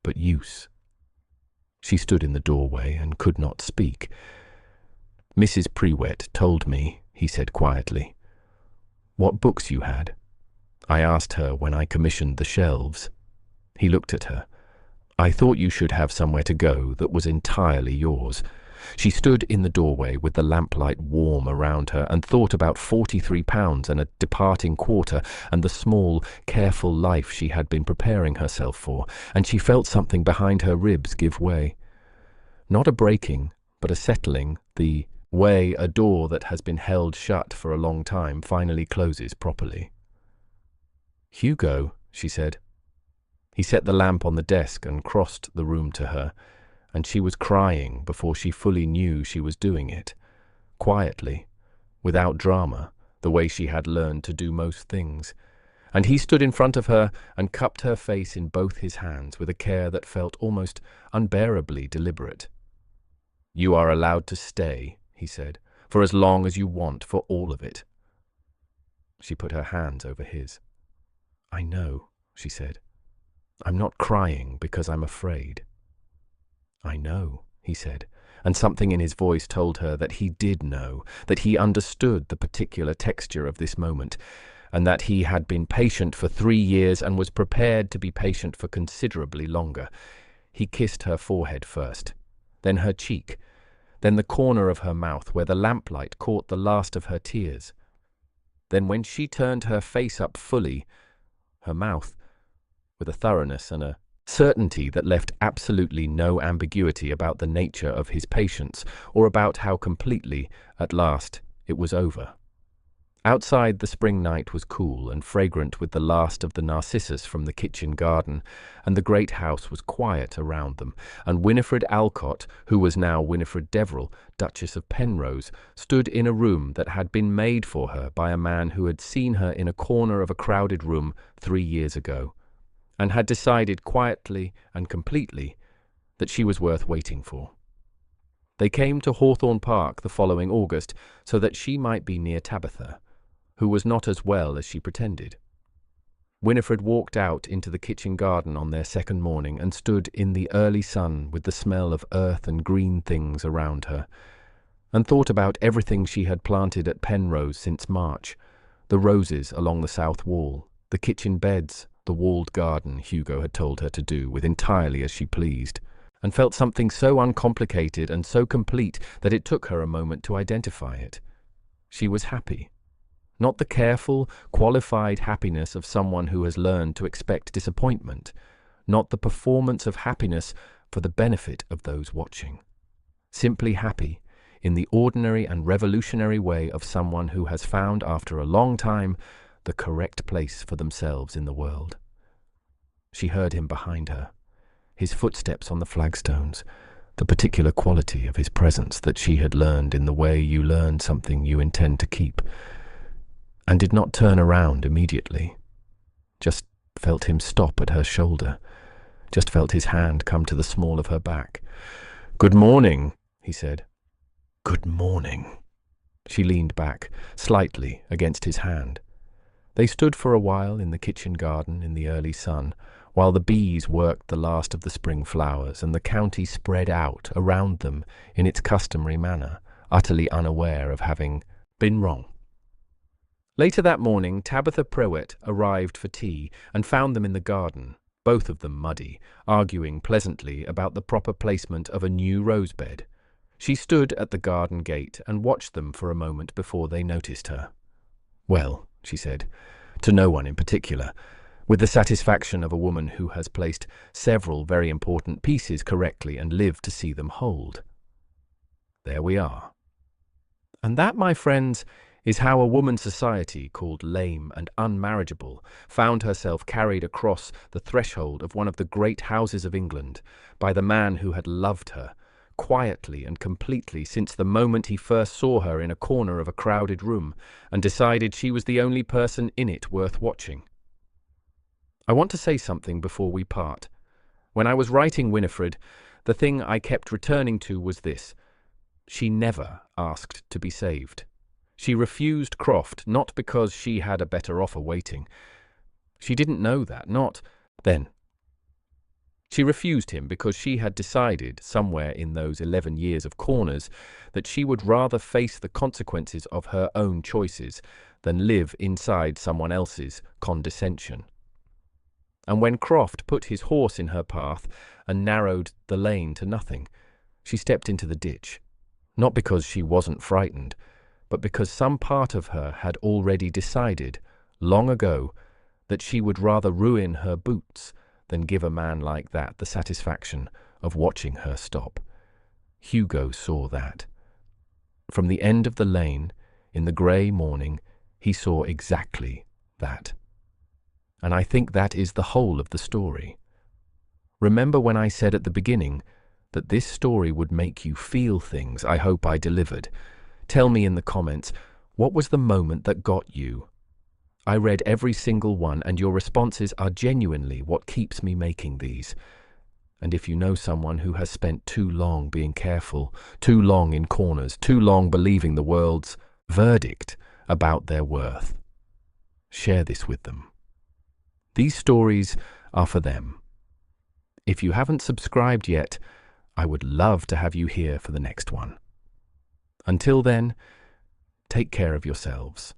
but use. She stood in the doorway and could not speak. "Mrs. Prewett told me," he said quietly, "what books you had. I asked her when I commissioned the shelves." He looked at her. "I thought you should have somewhere to go that was entirely yours." She stood in the doorway with the lamplight warm around her and thought about £43 and a departing quarter and the small, careful life she had been preparing herself for, and she felt something behind her ribs give way. Not a breaking, but a settling, the way a door that has been held shut for a long time finally closes properly. "Hugo," she said. He set the lamp on the desk and crossed the room to her, and she was crying before she fully knew she was doing it, quietly, without drama, the way she had learned to do most things. And he stood in front of her and cupped her face in both his hands with a care that felt almost unbearably deliberate. "You are allowed to stay," he said, "for as long as you want, for all of it." She put her hands over his. "I know," she said. "I'm not crying because I'm afraid." "I know," he said, and something in his voice told her that he did know, that he understood the particular texture of this moment, and that he had been patient for 3 years and was prepared to be patient for considerably longer. He kissed her forehead first, then her cheek, then the corner of her mouth where the lamplight caught the last of her tears. Then when she turned her face up fully, her mouth, with a thoroughness and a certainty that left absolutely no ambiguity about the nature of his patience or about how completely, at last, it was over. Outside, the spring night was cool and fragrant with the last of the narcissus from the kitchen garden, and the great house was quiet around them, and Winifred Alcott, who was now Winifred Deverell, Duchess of Penrose, stood in a room that had been made for her by a man who had seen her in a corner of a crowded room 3 years ago, and had decided quietly and completely that she was worth waiting for. They came to Hawthorne Park the following August so that she might be near Tabitha, who was not as well as she pretended. Winifred walked out into the kitchen garden on their second morning and stood in the early sun with the smell of earth and green things around her, and thought about everything she had planted at Penrose since March, the roses along the south wall, the kitchen beds, the walled garden Hugo had told her to do with entirely as she pleased, and felt something so uncomplicated and so complete that it took her a moment to identify it. She was happy. Not the careful, qualified happiness of someone who has learned to expect disappointment, not the performance of happiness for the benefit of those watching. Simply happy, in the ordinary and revolutionary way of someone who has found after a long time the correct place for themselves in the world. She heard him behind her, his footsteps on the flagstones, the particular quality of his presence that she had learned in the way you learn something you intend to keep, and did not turn around immediately. Just felt him stop at her shoulder, just felt his hand come to the small of her back. "Good morning," he said. "Good morning." She leaned back, slightly, against his hand. They stood for a while in the kitchen garden in the early sun, while the bees worked the last of the spring flowers and the county spread out around them in its customary manner, utterly unaware of having been wrong. Later that morning, Tabitha Prewett arrived for tea and found them in the garden, both of them muddy, arguing pleasantly about the proper placement of a new rose bed. She stood at the garden gate and watched them for a moment before they noticed her. "Well," she said, to no one in particular, with the satisfaction of a woman who has placed several very important pieces correctly and lived to see them hold. "There we are. And that, my friends, is how a woman's society called lame and unmarriageable found herself carried across the threshold of one of the great houses of England by the man who had loved her, quietly and completely since the moment he first saw her in a corner of a crowded room and decided she was the only person in it worth watching. I want to say something before we part. When I was writing Winifred, the thing I kept returning to was this: she never asked to be saved. She refused Croft not because she had a better offer waiting. She didn't know that, not then. She refused him because she had decided, somewhere in those 11 years of corners, that she would rather face the consequences of her own choices than live inside someone else's condescension. And when Croft put his horse in her path and narrowed the lane to nothing, she stepped into the ditch, not because she wasn't frightened, but because some part of her had already decided, long ago, that she would rather ruin her boots than give a man like that the satisfaction of watching her stop. Hugo saw that. From the end of the lane, in the grey morning, he saw exactly that. And I think that is the whole of the story. Remember when I said at the beginning that this story would make you feel things? I hope I delivered. Tell me in the comments, what was the moment that got you? I read every single one, and your responses are genuinely what keeps me making these. And if you know someone who has spent too long being careful, too long in corners, too long believing the world's verdict about their worth, share this with them. These stories are for them. If you haven't subscribed yet, I would love to have you here for the next one. Until then, take care of yourselves.